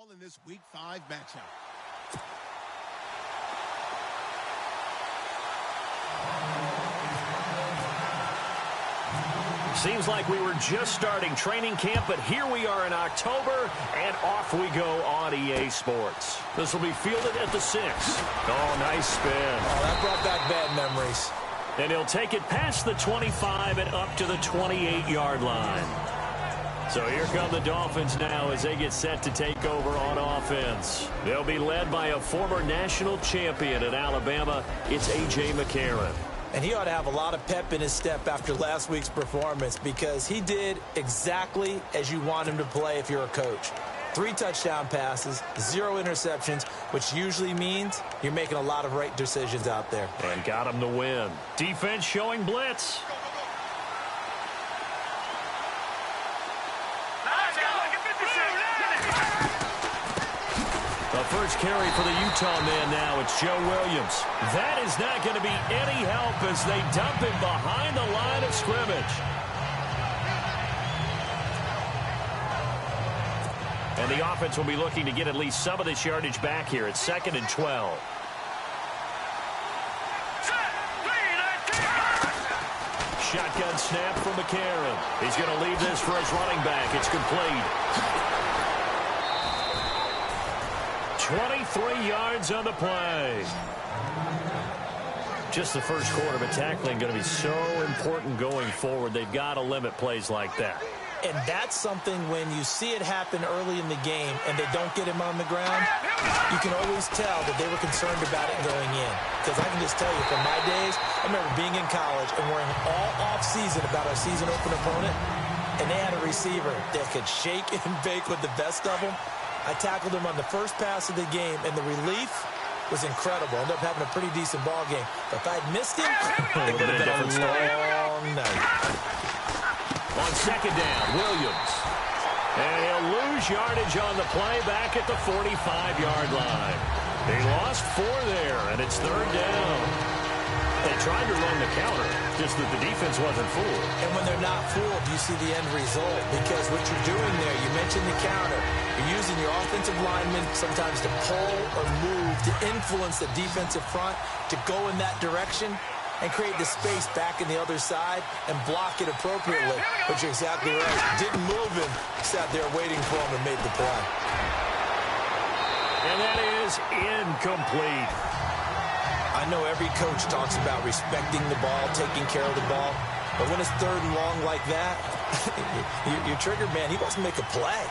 call in this Week 5 matchup. Seems like we were just starting training camp, but here we are in October, and off we go on EA Sports. This will be fielded at the 6. Oh, nice spin. Oh, that brought back bad memories. And he'll take it past the 25 and up to the 28-yard line. So here come the Dolphins now as they get set to take over on offense. They'll be led by a former national champion at Alabama. It's A.J. McCarron. And he ought to have a lot of pep in his step after last week's performance because he did exactly as you want him to play if you're a coach. 3 touchdown passes, 0 interceptions, which usually means you're making a lot of right decisions out there. And got him the win. Defense showing blitz. The first carry for the Utah man now. It's Joe Williams. That is not going to be any help as they dump him behind the line of scrimmage. And the offense will be looking to get at least some of this yardage back here. It's 2nd and 12. Shotgun snap from McCarron. He's going to leave this for his running back. It's complete. 23 yards on the play. Just the first quarter, but tackling going to be so important going forward. They've got to limit plays like that. And that's something when you see it happen early in the game and they don't get him on the ground, you can always tell that they were concerned about it going in. Because I can just tell you, from my days, I remember being in college and worrying all off-season about our season open opponent, and they had a receiver that could shake and bake with the best of them. I tackled him on the first pass of the game, and the relief was incredible. Ended up having a pretty decent ball game. But if I'd missed him, it would have been a long night. On 2nd down, Williams. And he'll lose yardage on the play back at the 45-yard line. He lost 4 there, and it's 3rd down. They tried to run the counter, just that the defense wasn't fooled. And when they're not fooled, you see the end result. Because what you're doing there, you mentioned the counter. You're using your offensive linemen sometimes to pull or move, to influence the defensive front, to go in that direction and create the space back in the other side and block it appropriately. But you're exactly right. Didn't move him, sat there waiting for him and made the play. And that is incomplete. I know every coach talks about respecting the ball, taking care of the ball, but when it's 3rd and long like that, your trigger man, he wants to make a play.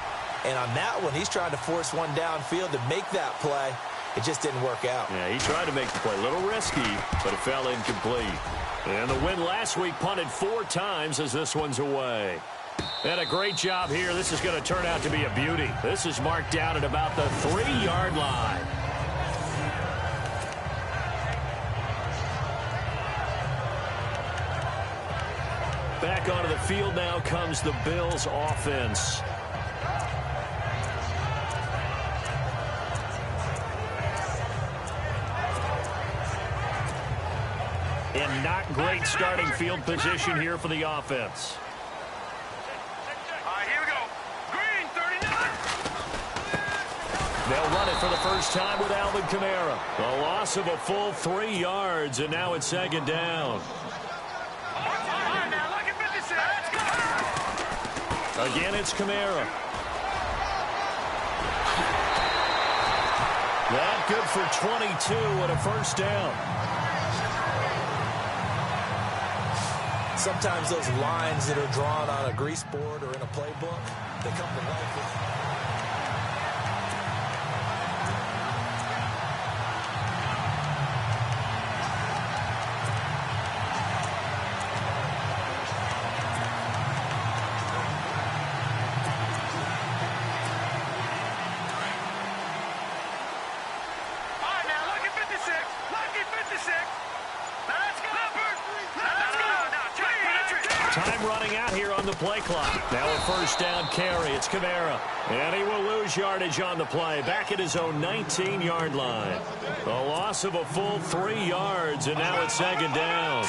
And on that one, he's trying to force one downfield to make that play. It just didn't work out. Yeah, he tried to make the play. A little risky, but it fell incomplete. And the win last week punted 4 times as this one's away. And a great job here. This is going to turn out to be a beauty. This is marked down at about the 3-yard line. Back onto the field now comes the Bills offense. And not great starting field position here for the offense. Here we go. Green, 39. They'll run it for the first time with Alvin Kamara. A loss of a full 3 yards, and now it's 2nd down. Again, it's Kamara. That good for 22 and a first down. Sometimes those lines that are drawn on a grease board or in a playbook, they come to life. Time running out here on the play clock. Now a first down carry. It's Kamara. And he will lose yardage on the play. Back at his own 19-yard line. A loss of a full 3 yards, and now it's 2nd down.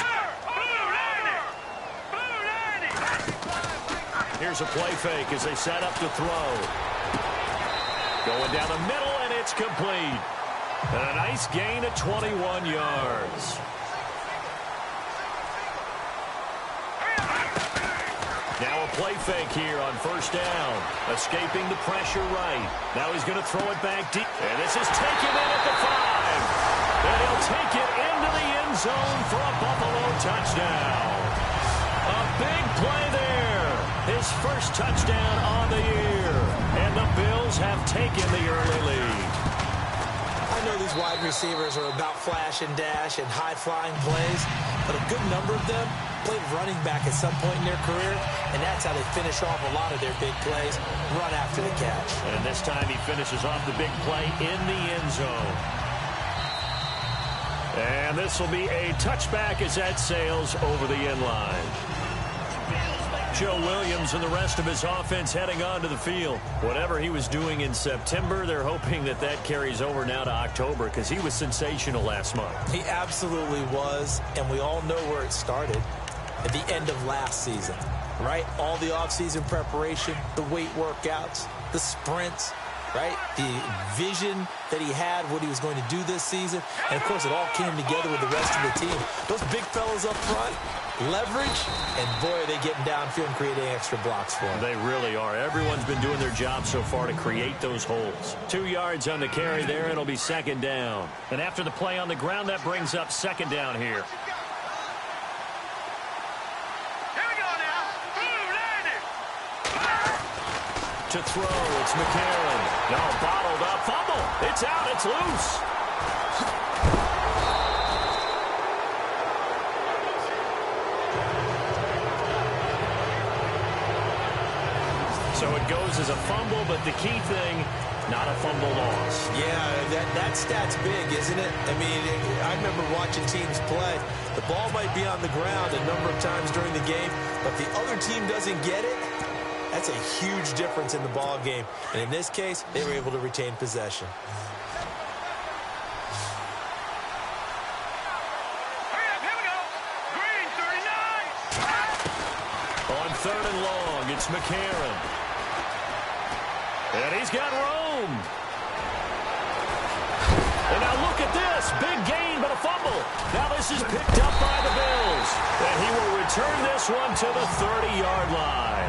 Here's a play fake as they set up to throw. Going down the middle, and it's complete. And a nice gain of 21 yards. Now a play fake here on first down. Escaping the pressure right. Now he's going to throw it back deep. And this is taken in at the 5. And he'll take it into the end zone for a Buffalo touchdown. A big play there. His first touchdown on the year. And the Bills have taken the early lead. I know these wide receivers are about flash and dash and high-flying plays, but a good number of them played running back at some point in their career, and that's how they finish off a lot of their big plays, run after the catch. And this time he finishes off the big play in the end zone. And this will be a touchback as that sails over the end line. Joe Williams and the rest of his offense heading onto the field. Whatever he was doing in September, they're hoping that that carries over now to October because he was sensational last month. He absolutely was, and we all know where it started at the end of last season, right? All the offseason preparation, the weight workouts, the sprints, right? The vision that he had, what he was going to do this season. And, of course, it all came together with the rest of the team. Those big fellas up front, leverage, and boy, are they getting downfield and creating extra blocks for him. They really are. Everyone's been doing their job so far to create those holes. 2 yards on the carry there, and it'll be second down. And after the play on the ground, that brings up second down here. To throw, it's McCarron. No, bottled up, fumble. It's out, it's loose. So it goes as a fumble, but the key thing, not a fumble loss. Yeah, that stat's big, isn't it? I mean, I remember watching teams play. The ball might be on the ground a number of times during the game, but the other team doesn't get it. That's a huge difference in the ball game. And in this case, they were able to retain possession. Hurry up, here we go. Green, 39. On third and long, it's McCarron. And he's got room. And now look at this. Big gain, but a fumble. Now this is picked up by the Bills. And he will return this one to the 30-yard line.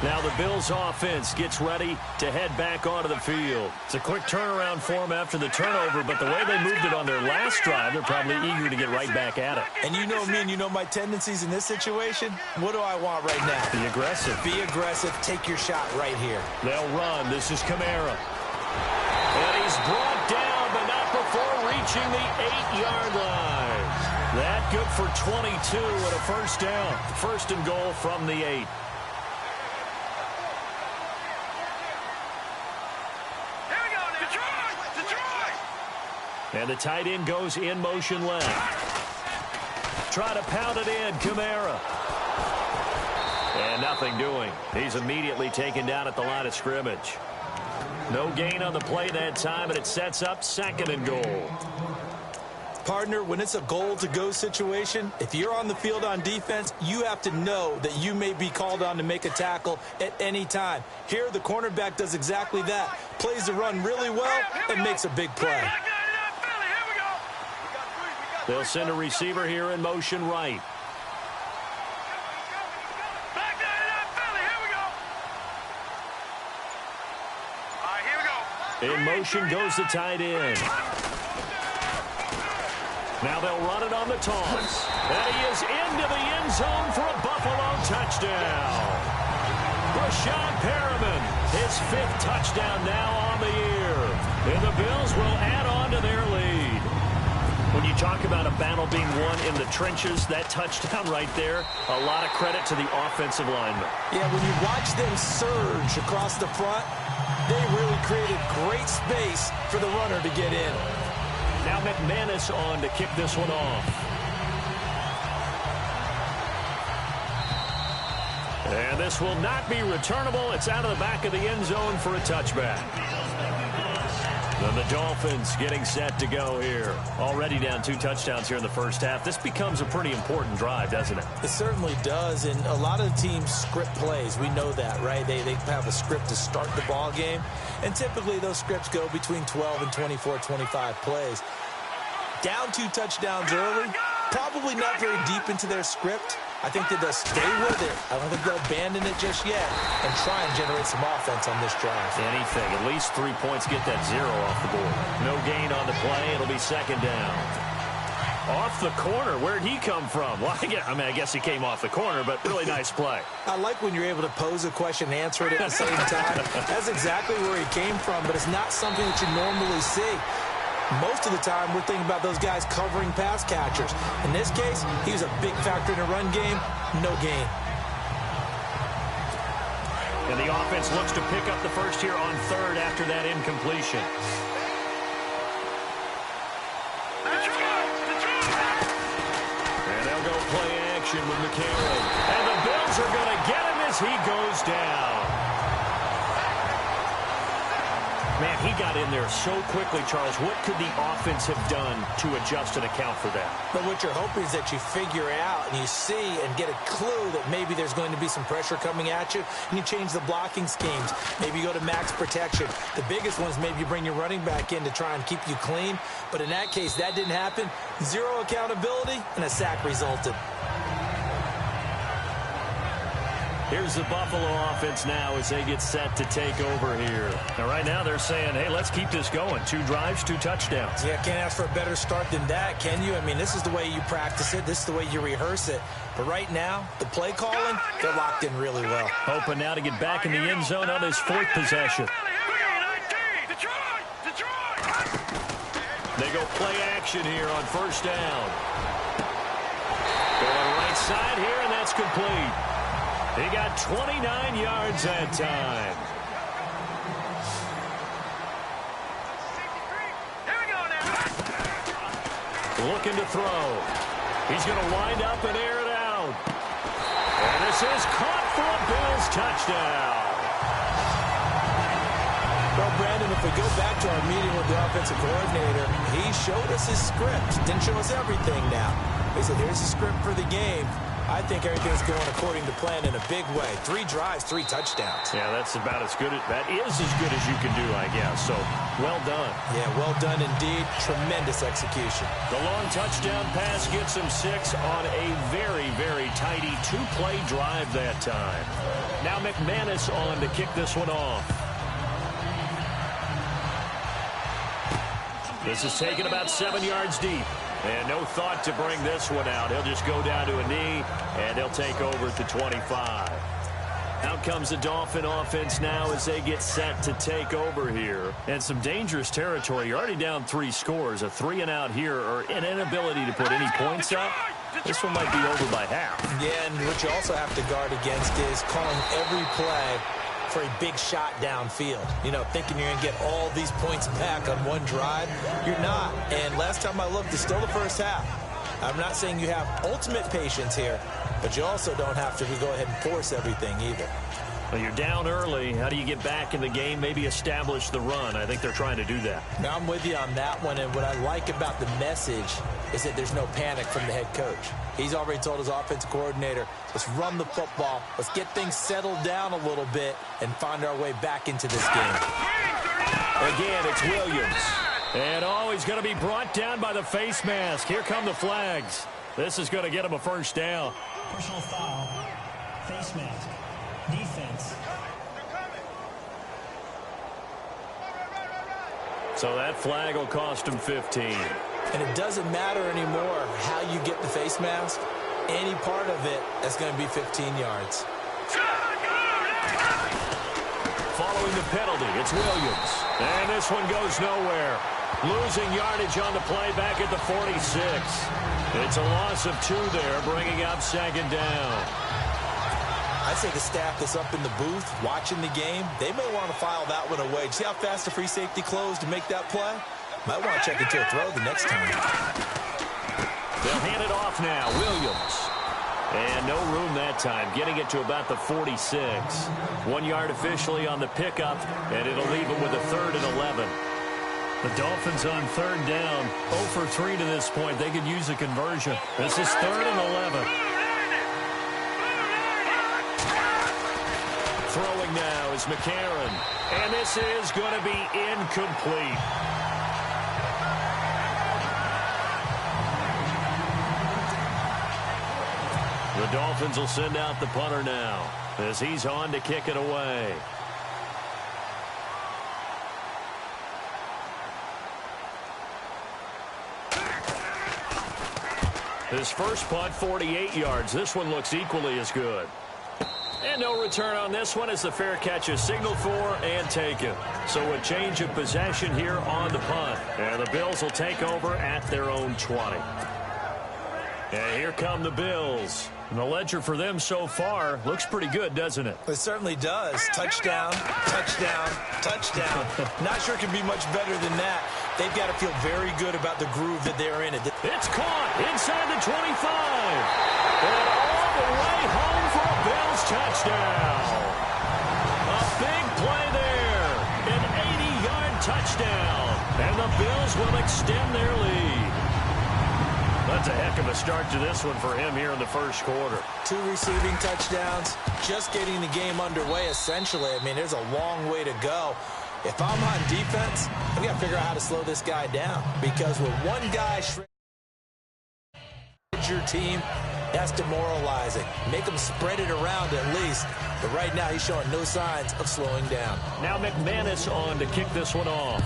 Now the Bills offense gets ready to head back onto the field. It's a quick turnaround for them after the turnover, but the way they moved it on their last drive, they're probably eager to get right back at it. And you know me and you know my tendencies in this situation. What do I want right now? Be aggressive. Be aggressive. Take your shot right here. They'll run. This is Kamara. And he's brought down, but not before reaching the 8-yard line. That good for 22 and a first down. First and goal from the 8. And the tight end goes in motion left. Try to pound it in, Kamara. And nothing doing. He's immediately taken down at the line of scrimmage. No gain on the play that time, and it sets up second and goal. Partner, when it's a goal-to-go situation, if you're on the field on defense, you have to know that you may be called on to make a tackle at any time. Here, the cornerback does exactly that. Plays the run really well and makes a big play. They'll send a receiver here in motion right. In motion goes the tight end. Now they'll run it on the toss. And he is into the end zone for a Buffalo touchdown. Rashad Perriman, his 5th touchdown now on the year. And the Bills will add on to their lead. When you talk about a battle being won in the trenches, that touchdown right there, a lot of credit to the offensive linemen. Yeah, when you watch them surge across the front, they really created great space for the runner to get in. Now McManus on to kick this one off. And this will not be returnable. It's out of the back of the end zone for a touchback. And the Dolphins getting set to go here. Already down 2 touchdowns here in the first half. This becomes a pretty important drive, doesn't it? It certainly does, and a lot of teams script plays. We know that, right? They have a script to start the ball game, and typically those scripts go between 12 and 24, 25 plays. Down 2 touchdowns early, probably not very deep into their script. I think that they'll stay with it. I don't think they'll abandon it just yet and try and generate some offense on this drive. Anything. At least 3 points, get that 0 off the board. No gain on the play. It'll be second down. Off the corner. Where'd he come from? Well, I guess he came off the corner, but really nice play. I like when you're able to pose a question and answer it at the same time. That's exactly where he came from, but it's not something that you normally see. Most of the time, we're thinking about those guys covering pass catchers. In this case, he was a big factor in the run game. No gain. And the offense looks to pick up the first here on 3rd after that incompletion. And they'll go play action with McCarron. And the Bills are going to get him as he goes down. Man, he got in there so quickly, Charles. What could the offense have done to adjust and account for that? But what you're hoping is that you figure out and you see and get a clue that maybe there's going to be some pressure coming at you, and you change the blocking schemes. Maybe you go to max protection. The biggest one is maybe you bring your running back in to try and keep you clean. But in that case, that didn't happen. 0 accountability, and a sack resulted. Here's the Buffalo offense now as they get set to take over here. Now, right now they're saying, hey, let's keep this going. 2 drives, 2 touchdowns. Yeah, can't ask for a better start than that, can you? I mean, this is the way you practice it. This is the way you rehearse it. But right now, the play calling, they're locked in really well. Hoping now to get back in the end zone on his 4th possession. They go play action here on 1st down. Going right side here, and that's complete. He got 29 yards that time. Looking to throw. He's going to wind up and air it out. And this is caught for a Bills touchdown. Well, Brandon, if we go back to our meeting with the offensive coordinator, he showed us his script. Didn't show us everything now. He said, here's the script for the game. I think everything's going according to plan in a big way. 3 drives, 3 touchdowns. Yeah, that's about as good. That is as good as you can do, I guess. So, well done. Yeah, well done indeed. Tremendous execution. The long touchdown pass gets him 6 on a very, very tidy 2-play drive that time. Now McManus on to kick this one off. This is taken about 7 yards deep. And no thought to bring this one out. He'll just go down to a knee, and he'll take over at the 25. Out comes the Dolphin offense now as they get set to take over here. And some dangerous territory. You're already down 3 scores. A 3-and-out here, or an inability to put any points up. This one might be over by half. Yeah, and what you also have to guard against is calling every play for a big shot downfield. You know, thinking you're going to get all these points back on one drive. You're not. And last time I looked, it's still the first half. I'm not saying you have ultimate patience here, but you also don't have to go ahead and force everything either. Well, you're down early. How do you get back in the game? Maybe establish the run. I think they're trying to do that. Now, I'm with you on that one, and what I like about the message is that there's no panic from the head coach. He's already told his offensive coordinator, let's run the football, let's get things settled down a little bit, and find our way back into this game. Again, it's Williams. And he's going to be brought down by the face mask. Here come the flags. This is going to get him a first down. Personal foul, face mask, defense. So that flag will cost him 15. And it doesn't matter anymore how you get the face mask. Any part of it, that's going to be 15 yards. Following the penalty, it's Williams. And this one goes nowhere. Losing yardage on the play back at the 46. It's a loss of 2 there, bringing up second down. I'd say the staff that's up in the booth watching the game, they may want to file that one away. See how fast the free safety closed to make that play? Might want to check into a throw the next time. They'll hand it off now. Williams. And no room that time, getting it to about the 46. 1 yard officially on the pickup, and it'll leave it with a 3rd and 11. The Dolphins on 3rd down, 0 for 3 to this point. They could use a conversion. This is 3rd and 11. Throwing now is McCarron, and this is going to be incomplete. The Dolphins will send out the punter now as he's on to kick it away. His first punt, 48 yards. This one looks equally as good. And no return on this one as the fair catch is signaled for and taken. So a change of possession here on the punt. And the Bills will take over at their own 20. And here come the Bills. And the ledger for them so far looks pretty good, doesn't it? It certainly does. Touchdown, touchdown, touchdown. Not sure it can be much better than that. They've got to feel very good about the groove that they're in. It's caught inside the 25. And all the way home for a Bills touchdown. A big play there. An 80-yard touchdown. And the Bills will extend their lead. That's a heck of a start to this one for him here in the first quarter. 2 receiving touchdowns, just getting the game underway, essentially. I mean, there's a long way to go. If I'm on defense, I've got to figure out how to slow this guy down. Because with one guy shredding your team, that's demoralizing. Make him spread it around at least. But right now, he's showing no signs of slowing down. Now McManus on to kick this one off.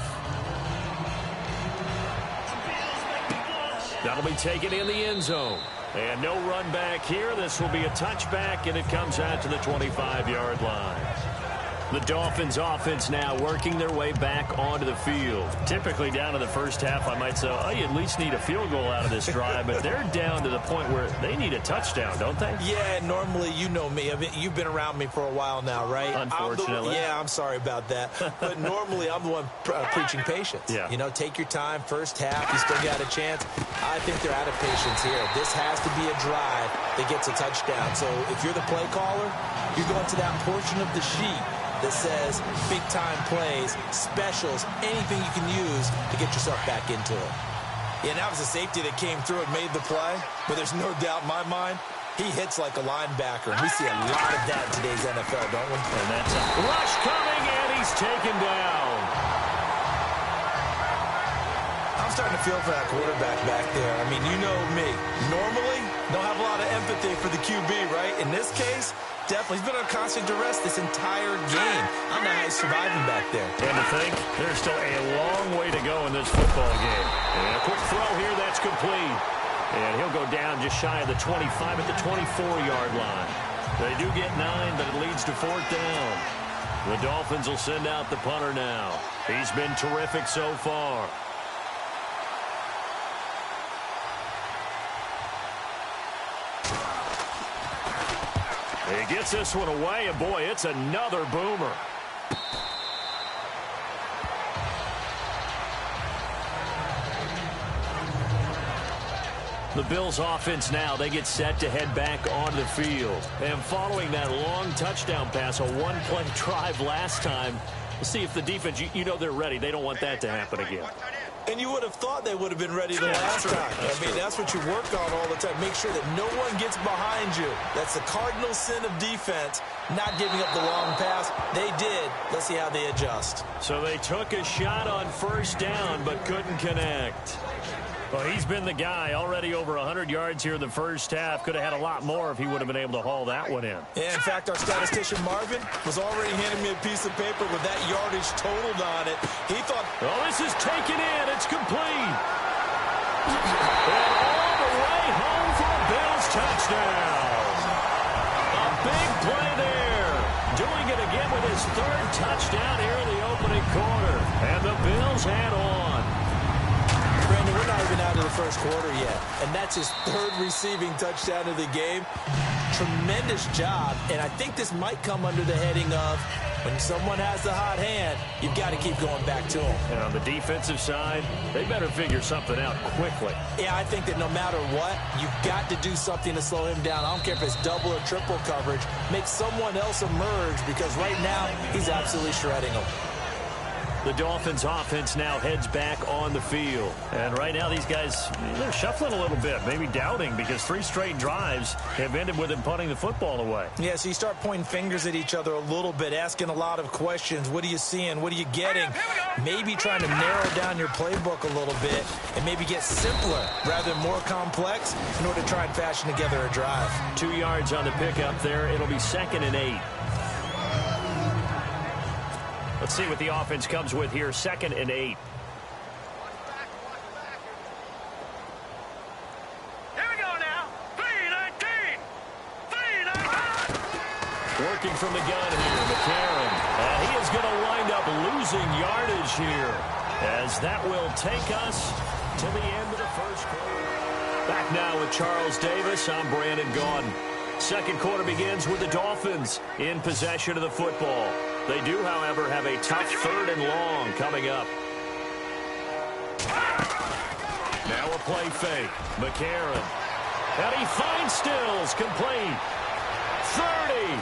That'll be taken in the end zone. And no run back here. This will be a touchback, and it comes out to the 25-yard line. The Dolphins offense now working their way back onto the field. Typically down to the first half, I might say, oh, you at least need a field goal out of this drive. But they're down to the point where they need a touchdown, don't they? Yeah, normally, you know me. I mean, you've been around me for a while now, right? Unfortunately. I'm sorry about that. But normally, I'm the one preaching patience. Yeah. You know, take your time. First half, you still got a chance. I think they're out of patience here. This has to be a drive that gets a touchdown. So if you're the play caller, you're going to that portion of the sheet that says big-time plays, specials, anything you can use to get yourself back into it. Yeah, that was a safety that came through and made the play, but there's no doubt in my mind, he hits like a linebacker, and we see a lot of that in today's NFL, don't we? And that's a rush coming, and he's taken down. I'm starting to feel for that quarterback back there. I mean, you know me. Normally, don't have a lot of empathy for the QB, right? In this case, definitely. He's been on constant duress this entire game. I don't know how he's surviving back there. And to think, there's still a long way to go in this football game. And a quick throw here, that's complete. And he'll go down just shy of the 25 at the 24-yard line. They do get 9, but it leads to 4th down. The Dolphins will send out the punter now. He's been terrific so far. He gets this one away, and boy, it's another boomer. The Bills offense now, they get set to head back onto the field. And following that long touchdown pass, a one-play drive last time, we'll see if the defense, you know they're ready. They don't want that to happen again. And you would have thought they would have been ready the last time. I mean, that's what you work on all the time. Make sure that no one gets behind you. That's the cardinal sin of defense, not giving up the long pass. They did. Let's see how they adjust. So they took a shot on first down, but couldn't connect. Well, he's been the guy already over 100 yards here in the first half. Could have had a lot more if he would have been able to haul that one in. Yeah, in fact, our statistician Marvin was already handing me a piece of paper with that yardage totaled on it. He thought, oh, this is taken in. It's complete. And all the way home for a Bills touchdown. A big play there. Doing it again with his 3rd touchdown here in the opening quarter. And the Bills head on. Brandon, we're not even out of the first quarter yet, and that's his third receiving touchdown of the game. Tremendous job, and I think this might come under the heading of when someone has the hot hand, you've got to keep going back to them. And on the defensive side, they better figure something out quickly. Yeah, I think that no matter what, you've got to do something to slow him down. I don't care if it's double or triple coverage. Make someone else emerge, because right now he's absolutely shredding them. The Dolphins offense now heads back on the field. And right now these guys, they're shuffling a little bit, maybe doubting, because 3 straight drives have ended with them punting the football away. Yeah, so you start pointing fingers at each other a little bit, asking a lot of questions. What are you seeing? What are you getting? Maybe trying to narrow down your playbook a little bit and maybe get simpler rather than more complex in order to try and fashion together a drive. 2 yards on the pickup there. It'll be 2nd and 8. Let's see what the offense comes with here. 2nd and 8. Here we go now. 3-19. 3-19. Working from the gun here, McCarron. And he is going to wind up losing yardage here, as that will take us to the end of the first quarter. Back now with Charles Davis. I'm Brandon Gaudin. Second quarter begins with the Dolphins in possession of the football. They do, however, have a tough 3rd and long coming up. Now a play fake. McCarron. And he finds Stills, complete. 30.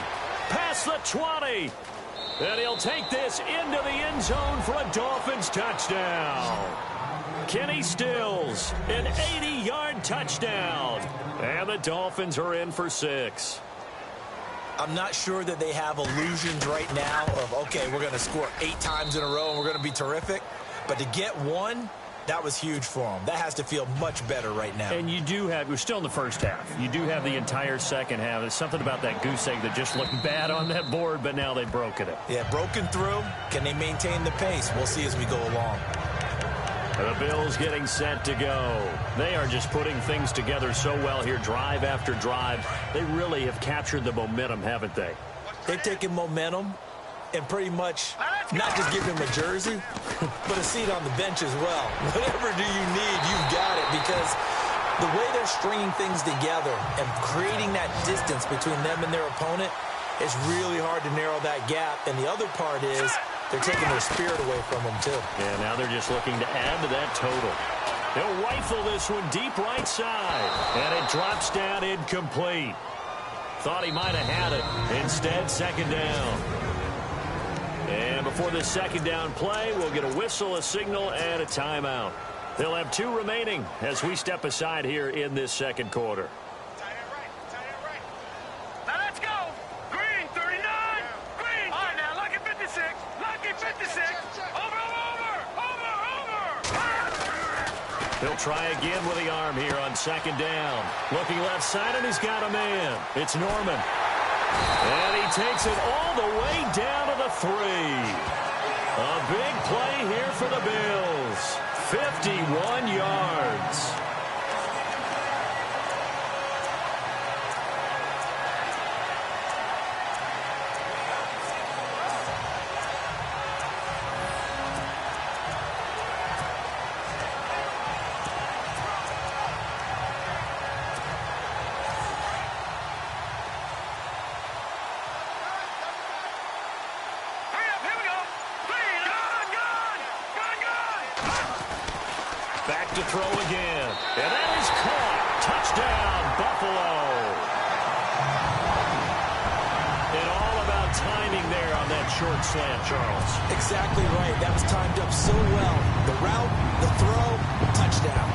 Past the 20. And he'll take this into the end zone for a Dolphins touchdown. Kenny Stills, an 80-yard touchdown. And the Dolphins are in for 6. I'm not sure that they have illusions right now of, okay, we're going to score 8 times in a row and we're going to be terrific. But to get 1, that was huge for them. That has to feel much better right now. And you do have, we're still in the first half. You do have the entire second half. There's something about that goose egg that just looked bad on that board, but now they've broken it. Yeah, broken through. Can they maintain the pace? We'll see as we go along. The Bills getting set to go. They are just putting things together so well here, drive after drive. They really have captured the momentum, haven't they? They've taken momentum and pretty much not just give him a jersey, but a seat on the bench as well. Whatever do you need, you've got it, because the way they're stringing things together and creating that distance between them and their opponent, it's really hard to narrow that gap. And the other part is they're taking their spirit away from them, too. Yeah, now they're just looking to add to that total. They'll rifle this one deep right side, and it drops down incomplete. Thought he might have had it. Instead, 2nd down. And before this 2nd down play, we'll get a whistle, a signal, and a timeout. They'll have 2 remaining as we step aside here in this second quarter. Now let's go. Green, 39. Green. All right, now, lucky 56. Lucky 56. Over. He'll try again with the arm here on 2nd down. Looking left side, and he's got a man. It's Norman. And he takes it all the way down to the 3. A big play here for the Bills. 51 yards. Back to throw again. And that is caught. Touchdown, Buffalo. And all about timing there on that short slant, Charles. Exactly right. That was timed up so well. The route, the throw, touchdown.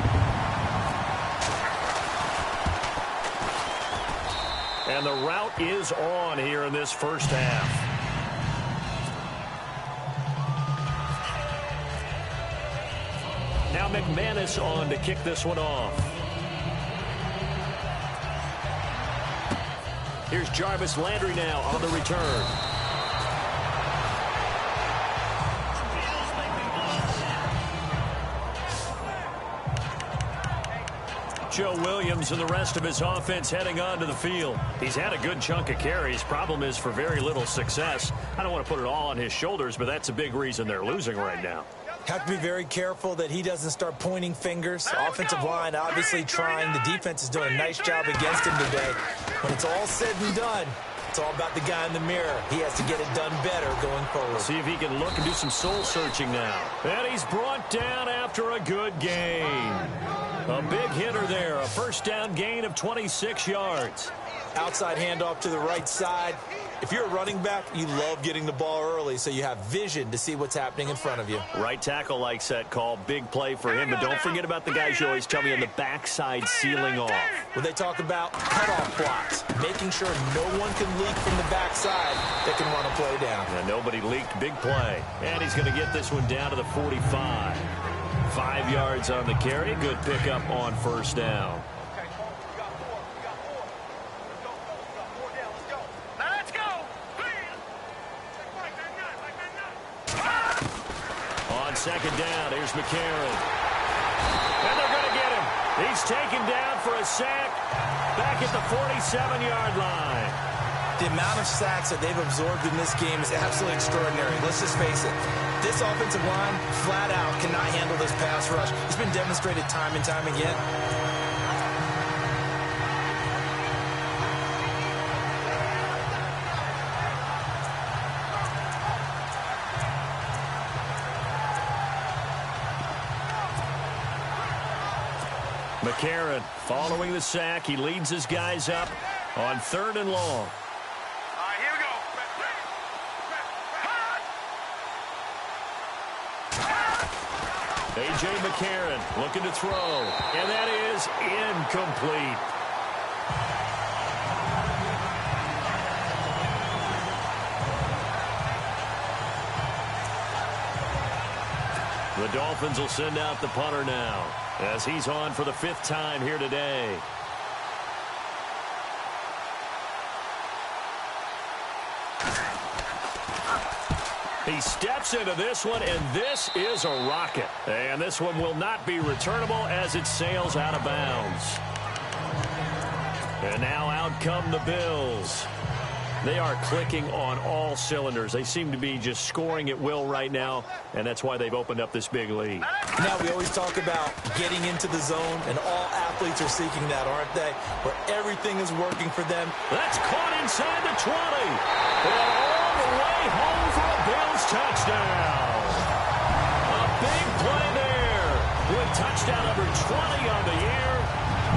And the route is on here in this first half. Now McManus on to kick this one off. Here's Jarvis Landry now on the return. Joe Williams and the rest of his offense heading onto the field. He's had a good chunk of carries. Problem is, for very little success. I don't want to put it all on his shoulders, but that's a big reason they're losing right now. Have to be very careful that he doesn't start pointing fingers. Offensive line obviously trying. The defense is doing a nice job against him today. When it's all said and done, it's all about the guy in the mirror. He has to get it done better going forward. See if he can look and do some soul searching now. And he's brought down after a good gain. A big hitter there. A first down gain of 26 yards. Outside handoff to the right side. If you're a running back, you love getting the ball early so you have vision to see what's happening in front of you. Right tackle likes that call. Big play for him. But don't forget about the guys you always tell me on the backside sealing off. When they talk about cutoff blocks, making sure no one can leak from the backside that can run a play down. And nobody leaked. Big play. And he's going to get this one down to the 45. 5 yards on the carry. Good pickup on first down. Second down, here's McCarron. And they're going to get him. He's taken down for a sack back at the 47-yard line. The amount of sacks that they've absorbed in this game is absolutely extraordinary. Let's just face it. This offensive line, flat out, cannot handle this pass rush. It's been demonstrated time and time again. McCarron following the sack. He leads his guys up on 3rd and long. All right, here we go. A.J. McCarron looking to throw. And that is incomplete. The Dolphins will send out the punter now, as he's on for the 5th time here today. He steps into this one, and this is a rocket. And this one will not be returnable as it sails out of bounds. And now out come the Bills. They are clicking on all cylinders. They seem to be just scoring at will right now, and that's why they've opened up this big lead. Now, we always talk about getting into the zone, and all athletes are seeking that, aren't they? Where everything is working for them. That's caught inside the 20. And all the way home for a Bills touchdown. A big play there with touchdown number 20 on the year.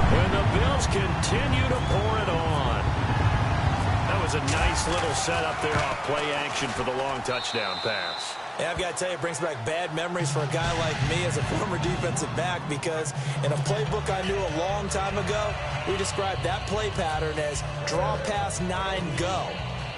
And the Bills continue to pour it on. That was a nice little setup there off play action for the long touchdown pass. Yeah, I've got to tell you, it brings back bad memories for a guy like me as a former defensive back, because in a playbook I knew a long time ago, we described that play pattern as draw pass 9 go,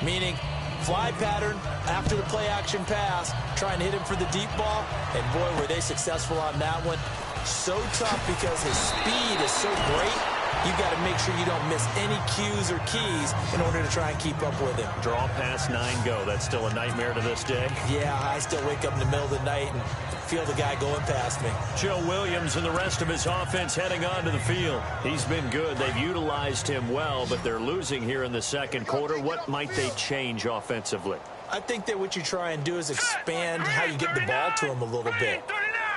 meaning fly pattern after the play action pass, trying to hit him for the deep ball, and boy, were they successful on that one. So tough because his speed is so great. You've got to make sure you don't miss any cues or keys in order to try and keep up with him. Draw pass 9 go. That's still a nightmare to this day. Yeah, I still wake up in the middle of the night and feel the guy going past me. Joe Williams and the rest of his offense heading onto the field. He's been good. They've utilized him well, but they're losing here in the second quarter. What might they change offensively? I think that what you try and do is expand how you get the ball to him a little bit.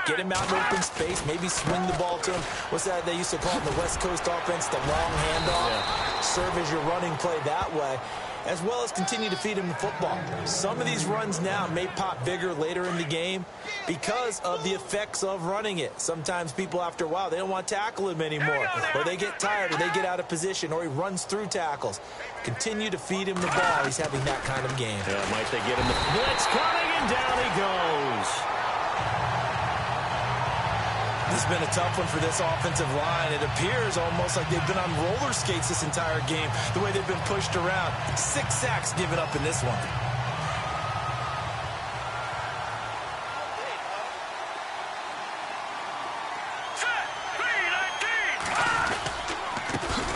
Get him out in open space, maybe swing the ball to him. What's that they used to call in the West Coast offense, the long handoff? Yeah. Serve as your running play that way, as well as continue to feed him the football. Some of these runs now may pop bigger later in the game because of the effects of running it. Sometimes people, after a while, they don't want to tackle him anymore, or they get tired, or they get out of position, or he runs through tackles. Continue to feed him the ball. He's having that kind of game. Yeah, might they get him the blitz coming, and down he goes. This has been a tough one for this offensive line. It appears almost like they've been on roller skates this entire game, the way they've been pushed around. 6 sacks given up in this one.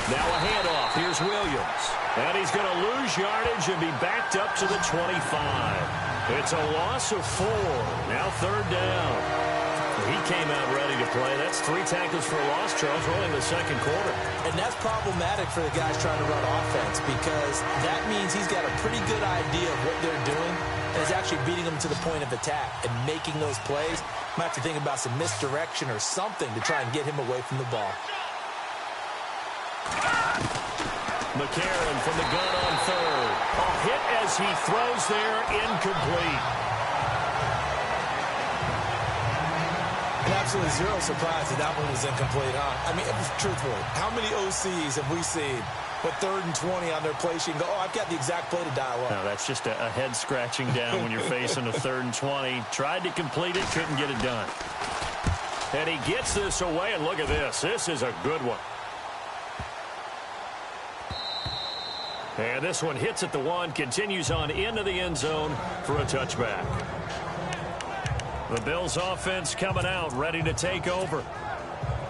Now a handoff. Here's Williams. And he's going to lose yardage and be backed up to the 25. It's a loss of 4. Now 3rd down. He came out ready to play. That's 3 tackles for a loss, Charles, only in the second quarter. And that's problematic for the guys trying to run offense, because that means he's got a pretty good idea of what they're doing, and is actually beating them to the point of attack and making those plays. Might have to think about some misdirection or something to try and get him away from the ball. McCarron from the gun on third. A hit as he throws there, incomplete. And absolutely zero surprise that one was incomplete, huh? I mean, truthfully, how many OCs have we seen with 3rd and 20 on their play sheet and go, oh, I've got the exact play to dial up? No, that's just a head scratching down when you're facing a 3rd and 20. Tried to complete it, couldn't get it done. And he gets this away, and look at this. This is a good one. And this one hits at the 1, continues on into the end zone for a touchback. The Bills offense coming out, ready to take over.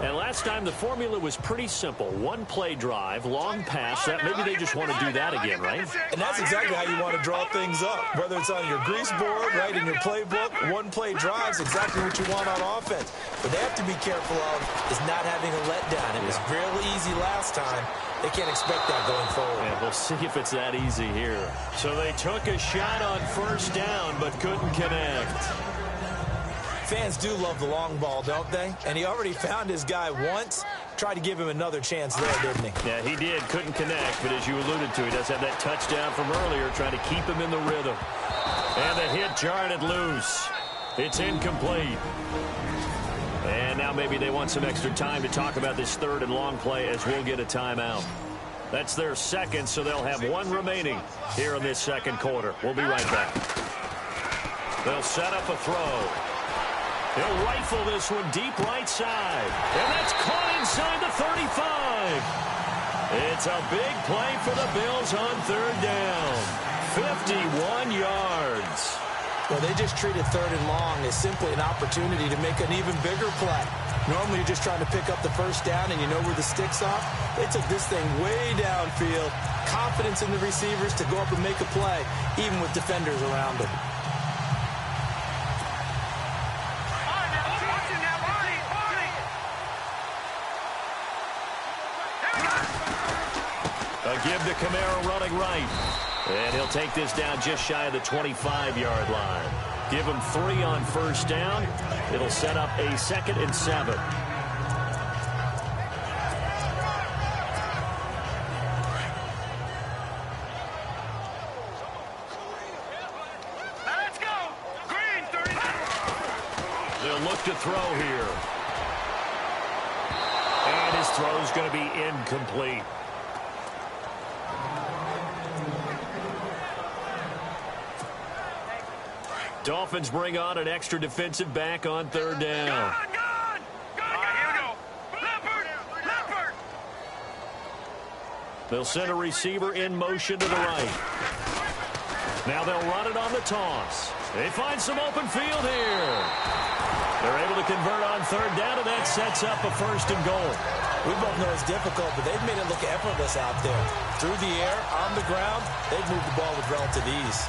And last time the formula was pretty simple. 1-play drive, long pass. That maybe they just want to do that again, right? And that's exactly how you want to draw things up. Whether it's on your grease board, right, in your playbook, 1-play drive is exactly what you want on offense. What they have to be careful of is not having a letdown. It was fairly easy last time. They can't expect that going forward. Yeah, we'll see if it's that easy here. So they took a shot on 1st down, but couldn't connect. Fans do love the long ball, don't they? And he already found his guy once. Tried to give him another chance there, didn't he? Yeah, he did. Couldn't connect, but as you alluded to, he does have that touchdown from earlier, trying to keep him in the rhythm. And the hit jarred it loose. It's incomplete. And now maybe they want some extra time to talk about this 3rd and long play as we'll get a timeout. That's their second, so they'll have 1 remaining here in this 2nd quarter. We'll be right back. They'll set up a throw. He'll rifle this one deep right side. And that's caught inside the 35. It's a big play for the Bills on 3rd down. 51 yards. Well, they just treated 3rd and long as simply an opportunity to make an even bigger play. Normally, you're just trying to pick up the 1st down and you know where the sticks are. They took this thing way downfield. Confidence in the receivers to go up and make a play, even with defenders around them. A give to Kamara running right. And he'll take this down just shy of the 25-yard line. Give him 3 on 1st down. It'll set up a 2nd and 7. Let's go! Green, 39! They'll look to throw here. And his throw's going to be incomplete. Dolphins bring on an extra defensive back on 3rd down. Gone! Here we go. Leopard! They'll send a receiver in motion to the right. Now they'll run it on the toss. They find some open field here. They're able to convert on 3rd down, and that sets up a 1st and goal. We both know it's difficult, but they've made it look effortless out there. Through the air, on the ground, they've moved the ball with relative ease.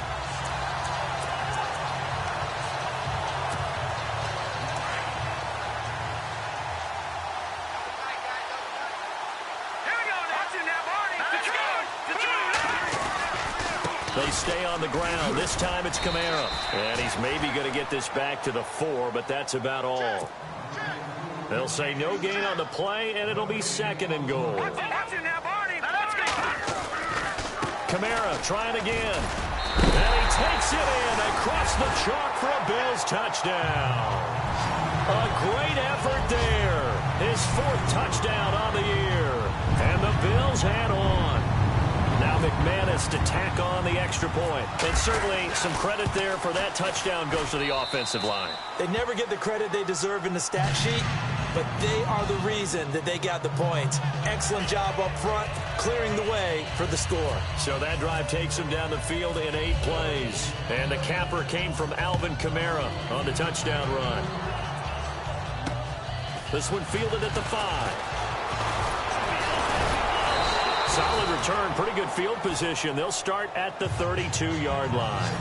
They stay on the ground. This time it's Kamara. And he's maybe going to get this back to the 4, but that's about all. They'll say no gain on the play, and it'll be 2nd and goal. Kamara trying again. And he takes it in across the chalk for a Bills touchdown. A great effort there. His 4th touchdown on the year. And the Bills head on. Now McManus to tack on the extra point. And certainly some credit there for that touchdown goes to the offensive line. They never get the credit they deserve in the stat sheet, but they are the reason that they got the points. Excellent job up front, clearing the way for the score. So that drive takes them down the field in 8 plays. And the capper came from Alvin Kamara on the touchdown run. This one fielded at the 5. Solid return, pretty good field position. They'll start at the 32-yard line.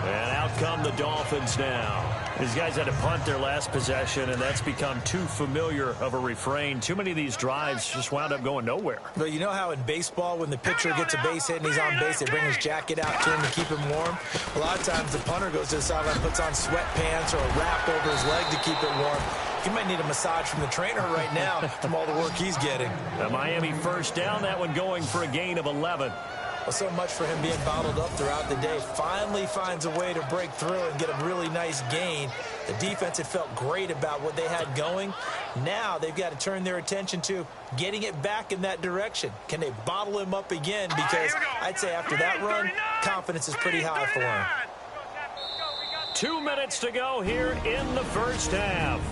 And out come the Dolphins now. These guys had to punt their last possession, and that's become too familiar of a refrain. Too many of these drives just wound up going nowhere. But you know how in baseball, when the pitcher gets a base hit and he's on base, they bring his jacket out to him to keep him warm? A lot of times the punter goes to the sideline, puts on sweatpants or a wrap over his leg to keep it warm. He might need a massage from the trainer right now from all the work he's getting. The Miami first down, that one going for a gain of 11. Well, so much for him being bottled up throughout the day. Finally finds a way to break through and get a really nice gain. The defense had felt great about what they had going. Now they've got to turn their attention to getting it back in that direction. Can they bottle him up again? Because I'd say after that run, confidence is pretty high for him. 2 minutes to go here in the first half.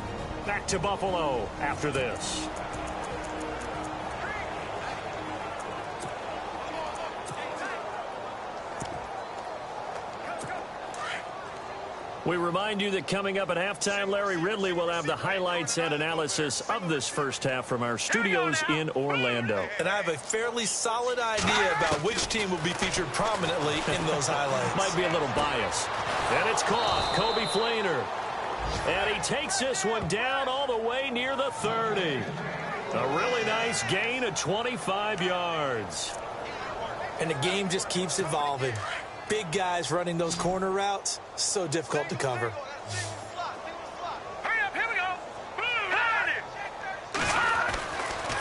Back to Buffalo after this. We remind you that coming up at halftime, Larry Ridley will have the highlights and analysis of this first half from our studios in Orlando. And I have a fairly solid idea about which team will be featured prominently in those highlights. Might be a little biased. And it's caught. Kobe Flainer. And he takes this one down all the way near the 30. A really nice gain of 25 yards. And the game just keeps evolving. Big guys running those corner routes, so difficult to cover. Hurry up, here we go.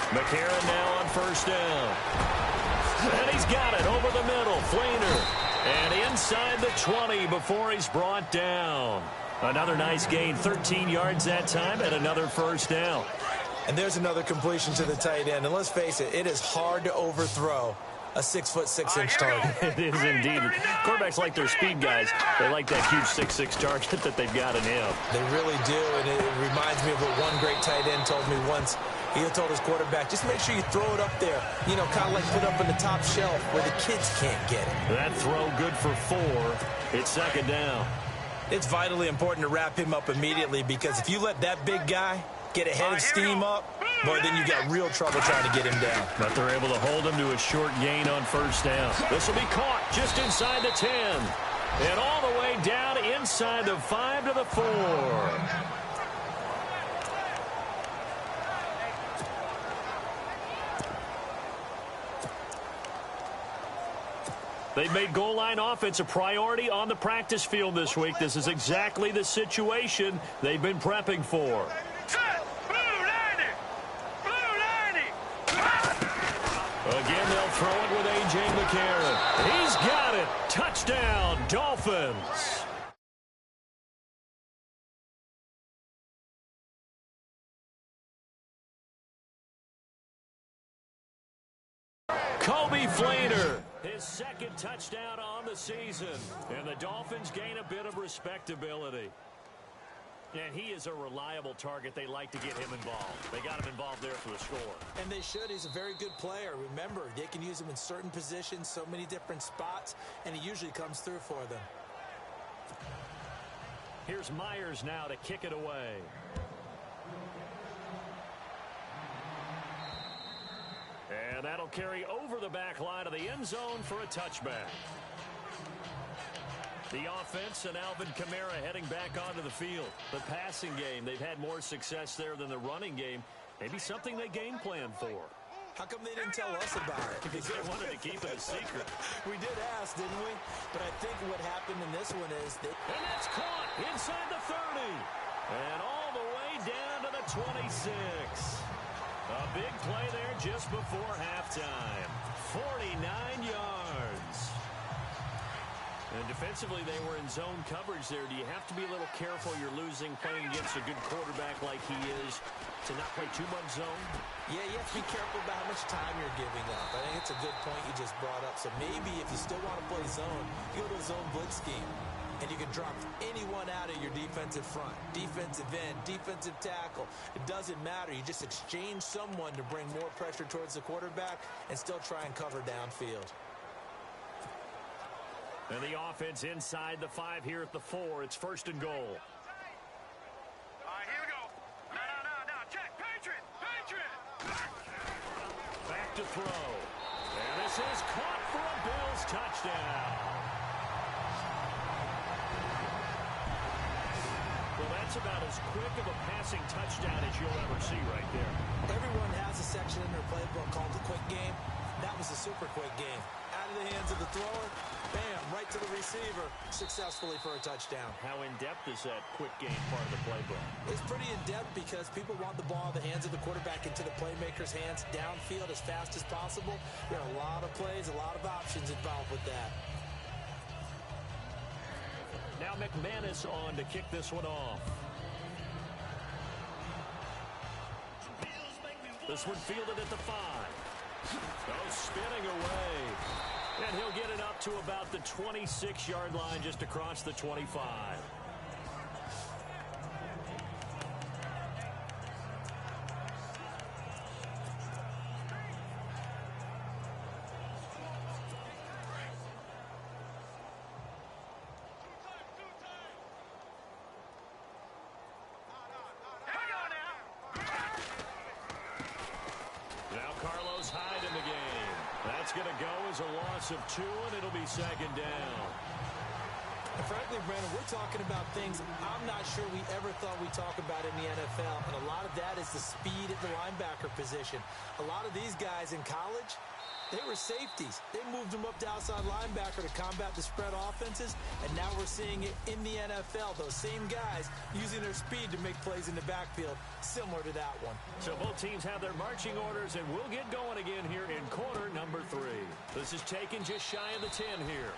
McCarron now on first down. And he's got it over the middle. Flainer. And inside the 20 before he's brought down. Another nice gain, 13 yards that time, and another first down. And there's another completion to the tight end. And let's face it, it is hard to overthrow a 6'6" target. It is indeed. Quarterbacks like their speed guys. They like that huge 6'6" target that they've got in him. They really do, and it reminds me of what one great tight end told me once. He told his quarterback, just make sure you throw it up there, you know, kind of like put up on the top shelf where the kids can't get it. That throw good for 4. It's second down. It's vitally important to wrap him up immediately, because if you let that big guy get a head of steam up, boy, then you got real trouble trying to get him down. But they're able to hold him to a short gain on first down. This will be caught just inside the 10. And all the way down inside the 5 to the 4. They've made goal line offense a priority on the practice field this week. This is exactly the situation they've been prepping for. Again, they'll throw it with A.J. McCarron. He's got it. Touchdown, Dolphins. Kobe Flainer, his second touchdown on the season. And the Dolphins gain a bit of respectability. And he is a reliable target. They like to get him involved. They got him involved there for the score. And they should. He's a very good player. Remember, they can use him in certain positions, so many different spots, and he usually comes through for them. Here's Myers now to kick it away. And that'll carry over the back line of the end zone for a touchback. The offense and Alvin Kamara heading back onto the field. The passing game, they've had more success there than the running game. Maybe something they game plan for. How come they didn't tell us about it? Because they wanted to keep it a secret. We did ask, didn't we? But I think what happened in this one is that... And that's caught inside the 30. And all the way down to the 26. A big play there just before halftime. 49 yards. And defensively, they were in zone coverage there. Do you have to be a little careful? You're losing playing against a good quarterback like he is to not play too much zone? Yeah, you have to be careful about how much time you're giving up. I think it's a good point you just brought up. So maybe if you still want to play zone, you go to a zone blitz scheme. And you can drop anyone out of your defensive front. Defensive end, defensive tackle. It doesn't matter. You just exchange someone to bring more pressure towards the quarterback and still try and cover downfield. And the offense inside the 5 here at the 4. It's first and goal. All right, here we go. No. Check. Patriot. Back to throw. And this is caught for a Bills touchdown. Well, that's about as quick of a passing touchdown as you'll ever see right there. Everyone has a section in their playbook called the quick game. That was a super quick game. Out of the hands of the thrower, bam, right to the receiver, successfully for a touchdown. How in-depth is that quick game part of the playbook? It's pretty in-depth because people want the ball in the hands of the quarterback into the playmaker's hands downfield as fast as possible. There are a lot of plays, a lot of options involved with that. Now McManus on to kick this one off. This one fielded at the 5. Oh, spinning away. And he'll get it up to about the 26-yard line just across the 25. That's going to go as a loss of 2, and it'll be second down. And frankly, Brandon, we're talking about things I'm not sure we ever thought we'd talk about in the NFL, and a lot of that is the speed at the linebacker position. A lot of these guys in college, they were safeties. They moved them up to outside linebacker to combat the spread offenses, and now we're seeing it in the NFL. Those same guys using their speed to make plays in the backfield, similar to that one. So both teams have their marching orders, and we'll get going again here in quarter number 3. This is taken just shy of the 10 here.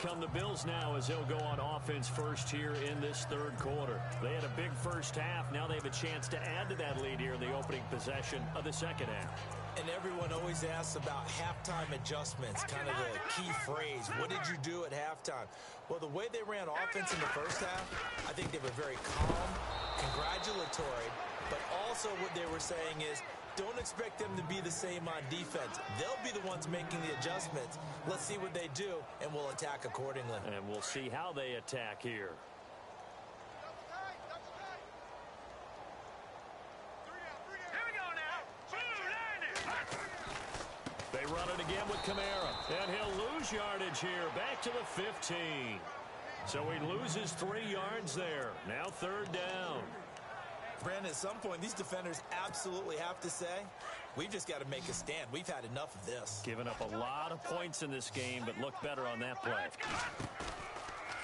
Come the Bills now as they'll go on offense first here in this third quarter. They had a big first half. Now they have a chance to add to that lead here in the opening possession of the second half. And everyone always asks about halftime adjustments, kind of the key phrase. What did you do at halftime? Well, the way they ran offense in the first half, I think they were very calm, congratulatory, but also what they were saying is, don't expect them to be the same on defense. They'll be the ones making the adjustments. Let's see what they do, and we'll attack accordingly. And we'll see how they attack here. Here we go now. They run it again with Kamara. And he'll lose yardage here. Back to the 15. So he loses 3 yards there. Now third down. Brandon, at some point, these defenders absolutely have to say, we've just got to make a stand. We've had enough of this. Giving up a lot of points in this game, but look better on that play.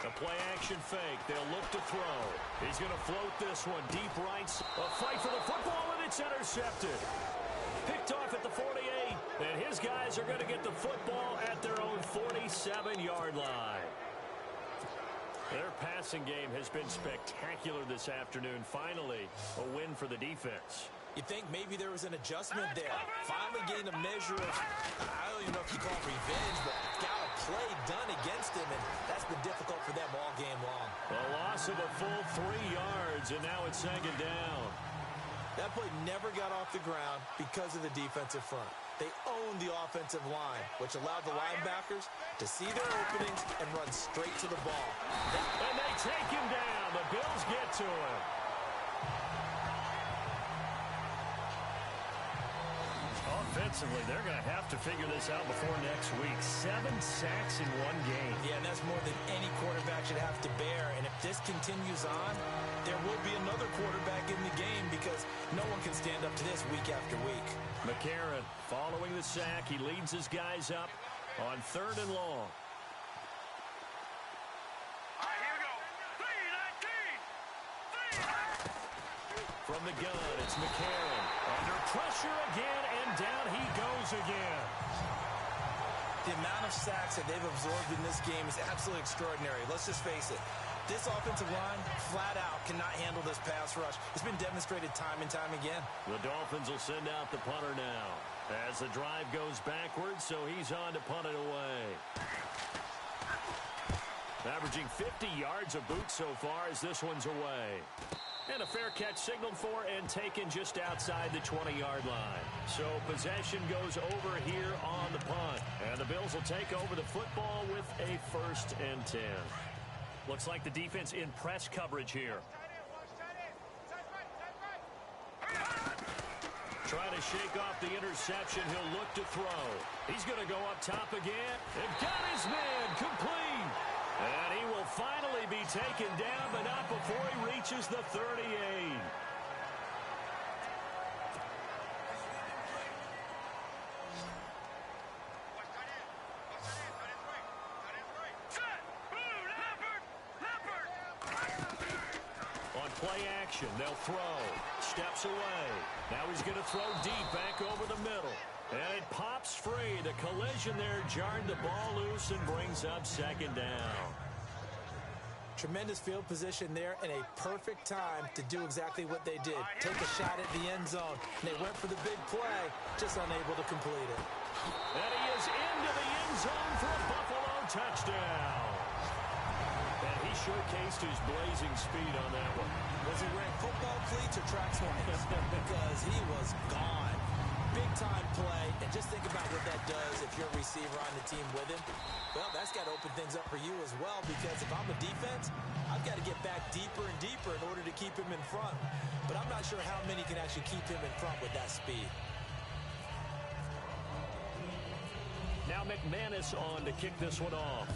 A play-action fake. They'll look to throw. He's going to float this one deep right. A fight for the football, and it's intercepted. Picked off at the 48, and his guys are going to get the football at their own 47-yard line. Their passing game has been spectacular this afternoon. Finally, a win for the defense. You think maybe there was an adjustment there. Finally gained a measure of, I don't even know if you call it revenge, but got a play done against him, and that's been difficult for them all game long. A loss of a full 3 yards, and now it's second down. That play never got off the ground because of the defensive front. They owned the offensive line, which allowed the linebackers to see their openings and run straight to the ball. And they take him down. The Bills get to him. Offensively, they're going to have to figure this out before next week. 7 sacks in 1 game. Yeah, and that's more than any quarterback should have to bear. And if this continues on, there will be another quarterback in the game because no one can stand up to this week after week. McCarron following the sack. He leads his guys up on 3rd and long. All right, here we go. 3-19. From the gun, it's McCarron. Under pressure again, and down he goes again. The amount of sacks that they've absorbed in this game is absolutely extraordinary. Let's just face it. This offensive line, flat out, cannot handle this pass rush. It's been demonstrated time and time again. The Dolphins will send out the punter now as the drive goes backwards, so he's on to punt it away. Averaging 50 yards of boot so far as this one's away. And a fair catch signaled for and taken just outside the 20-yard line. So possession goes over here on the punt. And the Bills will take over the football with a 1st and 10. Looks like the defense in press coverage here. Trying to shake off the interception. He'll look to throw. He's going to go up top again. And got his man complete. And he will finally be taken down, but not before he reaches the 38. Play action. They'll throw. Steps away. Now he's going to throw deep back over the middle. And it pops free. The collision there jarred the ball loose and brings up second down. Tremendous field position there and a perfect time to do exactly what they did. Take a shot at the end zone. And they went for the big play, just unable to complete it. And he is into the end zone for a Buffalo touchdown. And he showcased his blazing speed on that one. Was he wearing football cleats or track swans? Because he was gone. Big-time play. And just think about what that does if you're a receiver on the team with him. Well, that's got to open things up for you as well, because if I'm a defense, I've got to get back deeper and deeper in order to keep him in front. But I'm not sure how many can actually keep him in front with that speed. Now McManus on to kick this one off.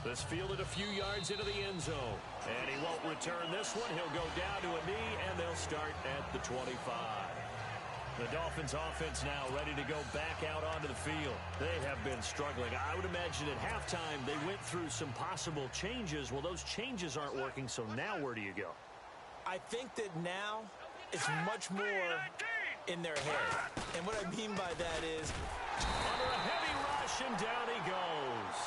This fielded a few yards into the end zone. And he won't return this one. He'll go down to a knee, and they'll start at the 25. The Dolphins offense now ready to go back out onto the field. They have been struggling. I would imagine at halftime they went through some possible changes. Well, those changes aren't working, so now where do you go? I think that now it's much more in their head. And what I mean by that is under a heavy rush, and down he goes.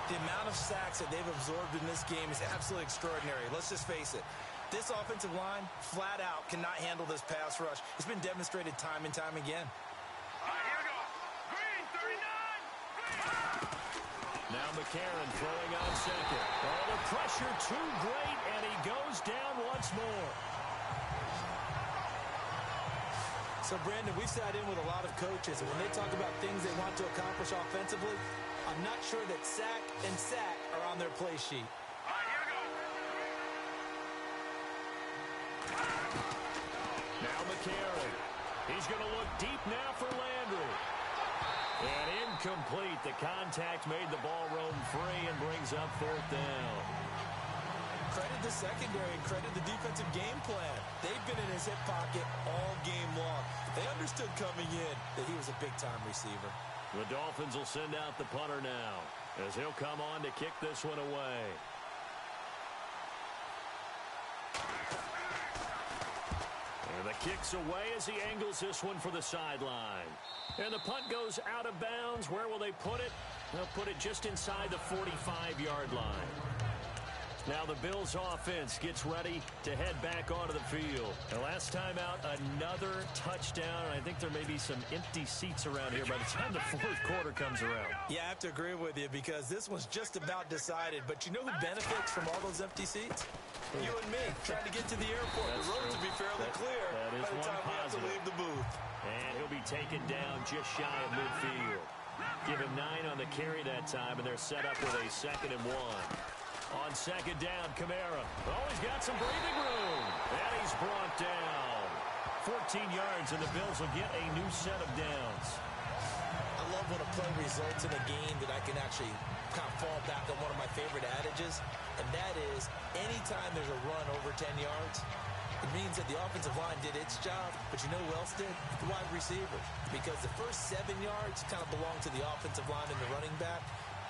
The amount of sacks that they've absorbed in this game is absolutely extraordinary. Let's just face it. This offensive line, flat out, cannot handle this pass rush. It's been demonstrated time and time again. All right, here we go. Green, 39. Green. Now McCarron throwing on second. Oh, the pressure too great, and he goes down once more. So, Brandon, we've sat in with a lot of coaches, and when they talk about things they want to accomplish offensively, I'm not sure that sack and sack are on their play sheet. All right, here we go. Now McCarron. He's going to look deep now for Landry. And incomplete. The contact made the ball roam free and brings up fourth down. Credit the secondary and credit the defensive game plan. They've been in his hip pocket all game long. They understood coming in that he was a big-time receiver. The Dolphins will send out the punter now as he'll come on to kick this one away. And the kick's away as he angles this one for the sideline. And the punt goes out of bounds. Where will they put it? They'll put it just inside the 45-yard line. Now the Bills offense gets ready to head back onto the field. And last time out, another touchdown. And I think there may be some empty seats around here by the time the fourth quarter comes around. Yeah, I have to agree with you because this one's just about decided. But you know who benefits from all those empty seats? You and me, trying to get to the airport. That's the roads true. will be fairly clear that is by the time we have to leave the booth. And he'll be taken down just shy of midfield. Give him 9 on the carry that time, and they're set up with a 2nd and 1. On second down, Kamara. Oh, he's got some breathing room. And he's brought down. 14 yards, and the Bills will get a new set of downs. I love when a play results in a game that I can actually kind of fall back on one of my favorite adages, and that is anytime there's a run over 10 yards, it means that the offensive line did its job, but you know who else did? The wide receivers. Because the first 7 yards kind of belong to the offensive line and the running back.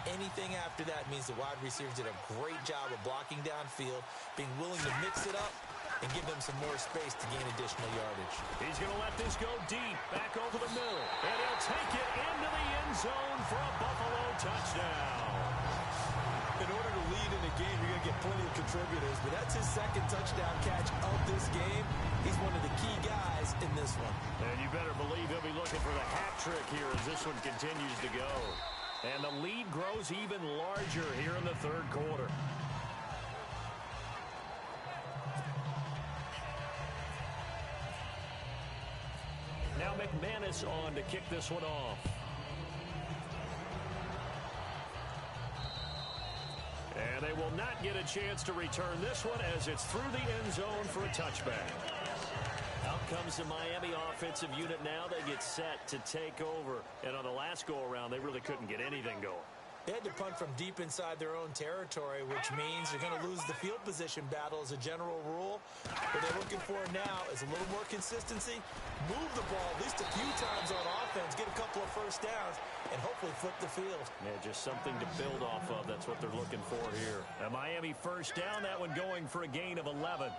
Anything after that means the wide receivers did a great job of blocking downfield, being willing to mix it up, and give them some more space to gain additional yardage. He's going to let this go deep, back over the middle, and he'll take it into the end zone for a Buffalo touchdown. In order to lead in a game, you're going to get plenty of contributors, but that's his 2nd touchdown catch of this game. He's one of the key guys in this one. And you better believe he'll be looking for the hat trick here as this one continues to go. And the lead grows even larger here in the 3rd quarter. Now McManus on to kick this one off. And And they will not get a chance to return this one as it's through the end zone for a touchback. Out comes the Miami offensive unit now. They get set to take over. And on the last go-around, they really couldn't get anything going. They had to punt from deep inside their own territory, which means they're going to lose the field position battle as a general rule. What they're looking for now is a little more consistency, move the ball at least a few times on offense, get a couple of first downs, and hopefully flip the field. Yeah, just something to build off of. That's what they're looking for here. A Miami first down, that one going for a gain of 11.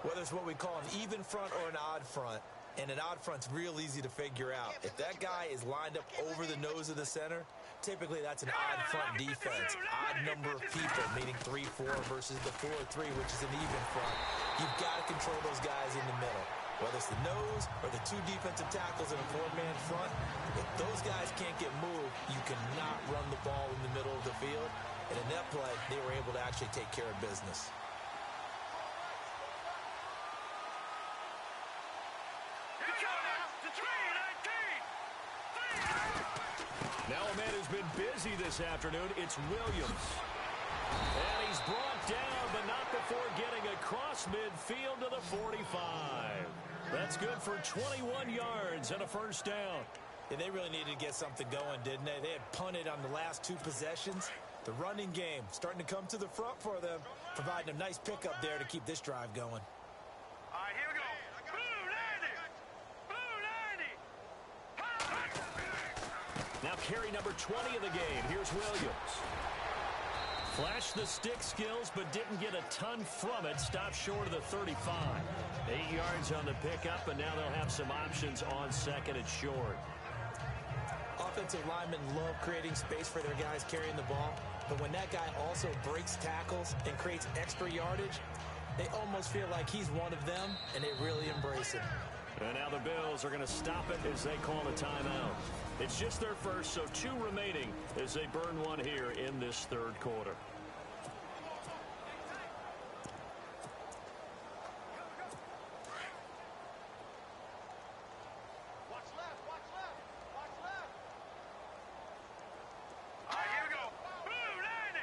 Whether it's what we call an even front or an odd front, and an odd front's real easy to figure out. If that guy is lined up over the nose of the center, typically that's an odd front defense. Odd number of people, meaning 3-4 versus the 4-3, which is an even front. You've got to control those guys in the middle. Whether it's the nose or the two defensive tackles in a four-man front, if those guys can't get moved, you cannot run the ball in the middle of the field. And in that play, they were able to actually take care of business. Now a man who's been busy this afternoon, it's Williams. And he's brought down, but not before getting across midfield to the 45. That's good for 21 yards and a first down. Yeah, they really needed to get something going, didn't they? They had punted on the last two possessions. The running game starting to come to the front for them, providing a nice pickup there to keep this drive going. All right, here we go. Blue 90. Blue 90. Now carry number 20 of the game. Here's Williams. Flashed the stick skills, but didn't get a ton from it. Stopped short of the 35. 8 yards on the pickup, and now they'll have some options on second and short. Offensive linemen love creating space for their guys carrying the ball, but when that guy also breaks tackles and creates extra yardage, they almost feel like he's one of them, and they really embrace him. And now the Bills are going to stop it as they call a timeout. It's just their first, so 2 remaining as they burn one here in this third quarter. Watch left, watch left, watch left. All right, here we go. Blue 90.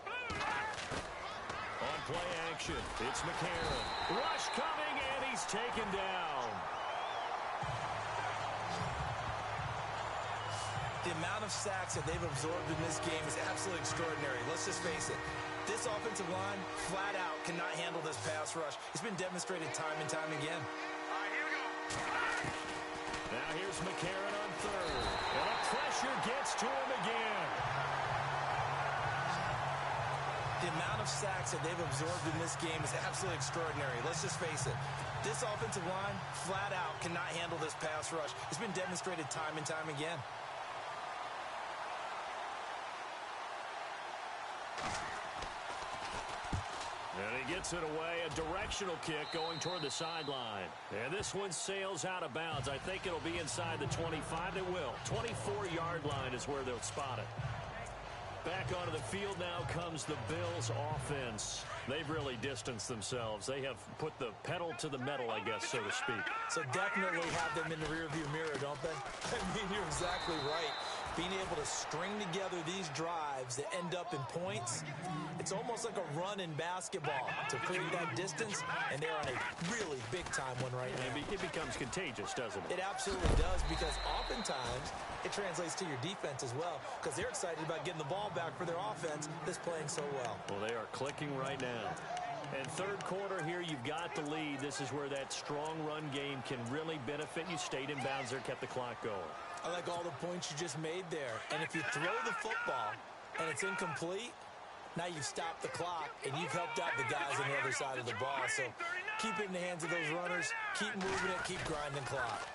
Blue 90. On play action, it's McCarron. Rush coming, and he's taken down. The amount of sacks that they've absorbed in this game is absolutely extraordinary. Let's just face it. This offensive line, flat out, cannot handle this pass rush. It's been demonstrated time and time again. All right, here we go. Now here's McCarron on third. And the pressure gets to him again. The amount of sacks that they've absorbed in this game is absolutely extraordinary. Let's just face it. This offensive line, flat out, cannot handle this pass rush. It's been demonstrated time and time again. And he gets it away, a directional kick going toward the sideline. And this one sails out of bounds. I think it'll be inside the 25. It will. 24-yard line is where they'll spot it. Back onto the field now comes the Bills offense. They've really distanced themselves. They have put the pedal to the metal, I guess, so to speak. So definitely have them in the rearview mirror, don't they? I mean, you're exactly right. Being able to string together these drives that end up in points, it's almost like a run in basketball to create that distance, and they're on a really big-time one right now. It becomes contagious, doesn't it? It absolutely does, because oftentimes it translates to your defense as well, because they're excited about getting the ball back for their offense that's playing so well. Well, they are clicking right now. And third quarter here, you've got the lead. This is where that strong run game can really benefit you. Stayed in bounds there, kept the clock going. I like all the points you just made there. And if you throw the football and it's incomplete, now you've stopped the clock and you've helped out the guys on the other side of the ball. So keep it in the hands of those runners. Keep moving it. Keep grinding clock.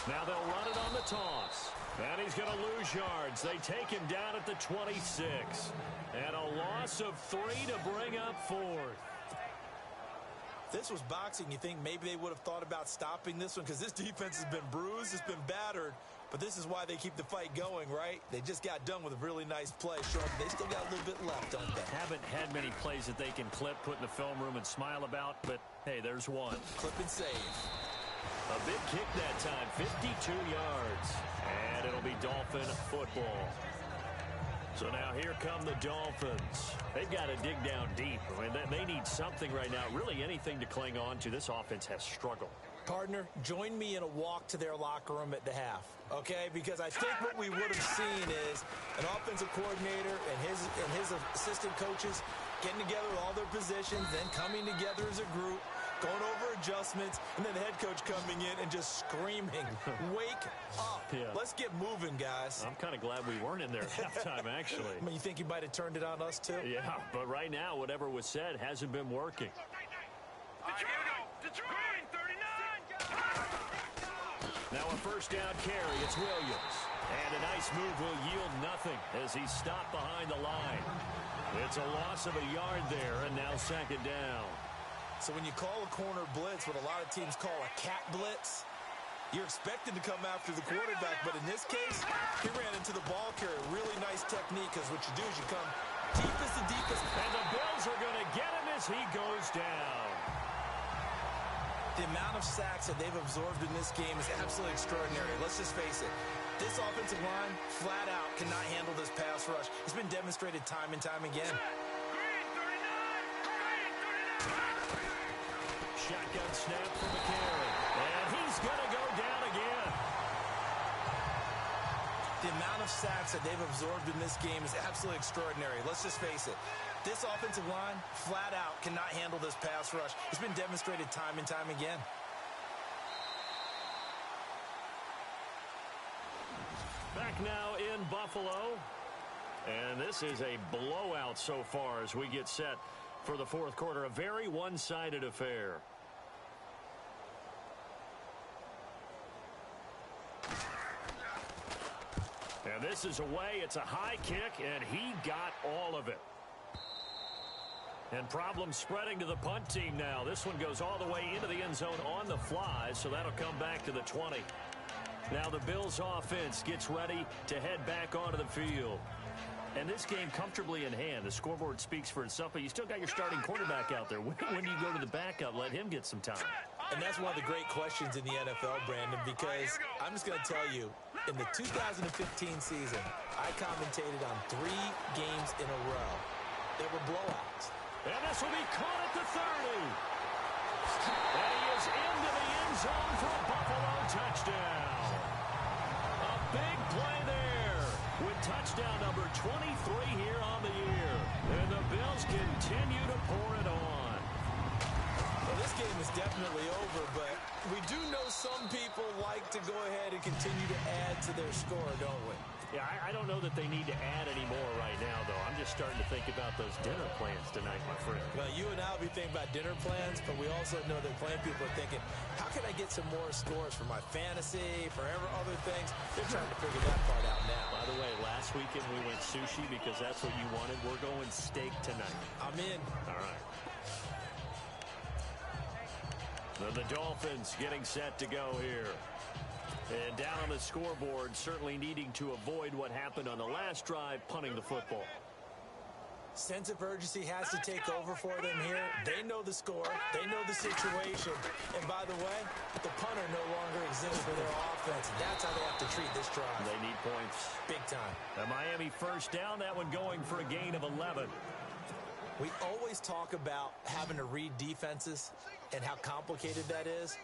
Now they'll run it on the toss. And he's going to lose yards. They take him down at the 26. And a loss of 3 to bring up fourth. This was boxing. You think maybe they would have thought about stopping this one, because this defense has been bruised, it's been battered, but this is why they keep the fight going, right? They just got done with a really nice play. Sure, they still got a little bit left, don't they? Haven't had many plays that they can clip, put in the film room and smile about, but hey, there's one. Clip and save. A big kick that time, 52 yards. And it'll be Dolphin football. So now here come the Dolphins. They've got to dig down deep. I mean, they need something right now, really anything to cling on to. This offense has struggled. Partner, join me in a walk to their locker room at the half, okay? Because I think what we would have seen is an offensive coordinator and his assistant coaches getting together with all their positions, then coming together as a group, going over adjustments, and then the head coach coming in and just screaming, wake up. Yeah. Let's get moving, guys. I'm kind of glad we weren't in there at halftime, actually. I mean, you think you might have turned it on us, too? Yeah, but right now, whatever was said hasn't been working. Detroit! 39! Now a first down carry. It's Williams. And a nice move will yield nothing as he's stopped behind the line. It's a loss of a yard there, and now second down. So when you call a corner blitz, what a lot of teams call a cat blitz, you're expected to come after the quarterback. But in this case, he ran into the ball carrier. Really nice technique, because what you do is you come deepest and deepest. And the Bills are going to get him as he goes down. The amount of sacks that they've absorbed in this game is absolutely extraordinary. Let's just face it. This offensive line, flat out, cannot handle this pass rush. It's been demonstrated time and time again. Shotgun snap for McCarron. And he's going to go down again. The amount of sacks that they've absorbed in this game is absolutely extraordinary. Let's just face it. This offensive line, flat out, cannot handle this pass rush. It's been demonstrated time and time again. Back now in Buffalo. And this is a blowout so far as we get set for the fourth quarter. A very one-sided affair. And this is away. It's a high kick, and he got all of it. And problems spreading to the punt team now. This one goes all the way into the end zone on the fly, so that'll come back to the 20. Now the Bills offense gets ready to head back onto the field. And this game comfortably in hand. The scoreboard speaks for itself, but you still got your starting quarterback out there. When do you go to the backup? Let him get some time. And that's one of the great questions in the NFL, Brandon, because I'm just going to tell you, in the 2015 season, I commentated on 3 games in a row that were blowouts. And this will be caught at the 30. And he is into the end zone for a Buffalo touchdown. A big play there with touchdown number 23 here on the year. And the Bills continue to pour it on. Well, this game is definitely over, but we do know some people like to go ahead and continue to add to their score, don't we? Yeah, I don't know that they need to add any more right now, though. I'm just starting to think about those dinner plans tonight, my friend. Well, you and I will be thinking about dinner plans, but we also know that plenty of people are thinking, how can I get some more scores for my fantasy, for other things? They're trying to figure that part out now. By the way, last weekend we went sushi because that's what you wanted. We're going steak tonight. I'm in. All right. The Dolphins getting set to go here. And down on the scoreboard, certainly needing to avoid what happened on the last drive, punting the football. Sense of urgency has to take over for them here. They know the score. They know the situation. And by the way, the punter no longer exists for their offense. That's how they have to treat this drive. They need points. Big time. The Miami first down, that one going for a gain of 11. We always talk about having to read defenses and how complicated that is.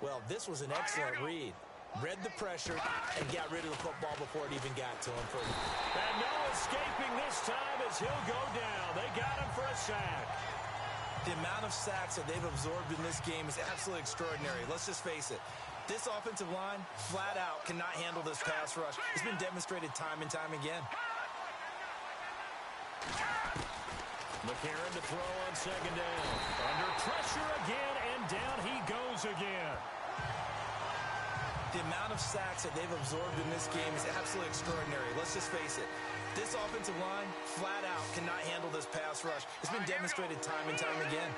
Well, this was an excellent read. Read the pressure and got rid of the football before it even got to him. And no escaping this time as he'll go down. They got him for a sack. The amount of sacks that they've absorbed in this game is absolutely extraordinary. Let's just face it. This offensive line, flat out, cannot handle this pass rush. It's been demonstrated time and time again. McCarron to throw on second down. Under pressure again, and down he goes again. The amount of sacks that they've absorbed in this game is absolutely extraordinary. Let's just face it. This offensive line, flat out, cannot handle this pass rush. It's been demonstrated time and time again.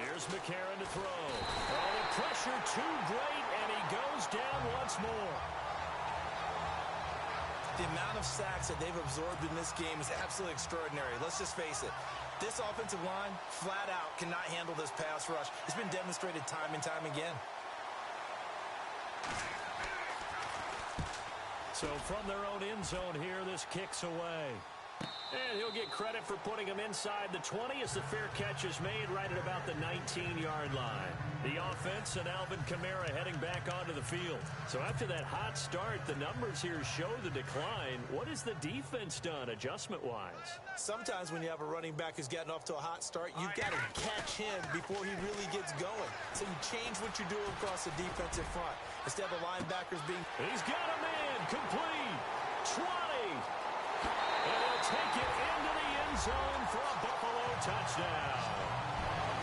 Here's McCarron to throw. Oh, the pressure too great, and he goes down once more. The amount of sacks that they've absorbed in this game is absolutely extraordinary. Let's just face it. This offensive line, flat out, cannot handle this pass rush. It's been demonstrated time and time again. So from their own end zone here, this kicks away. And he'll get credit for putting him inside the 20 as the fair catch is made right at about the 19-yard line. The offense and Alvin Kamara heading back onto the field. So after that hot start, the numbers here show the decline. What has the defense done adjustment-wise? Sometimes when you have a running back who's getting off to a hot start, you've got to catch him before he really gets going. So you change what you're doing across the defensive front. Instead of the linebackers being... He's got a man complete. 20. And he'll take it into the end zone for a Buffalo touchdown.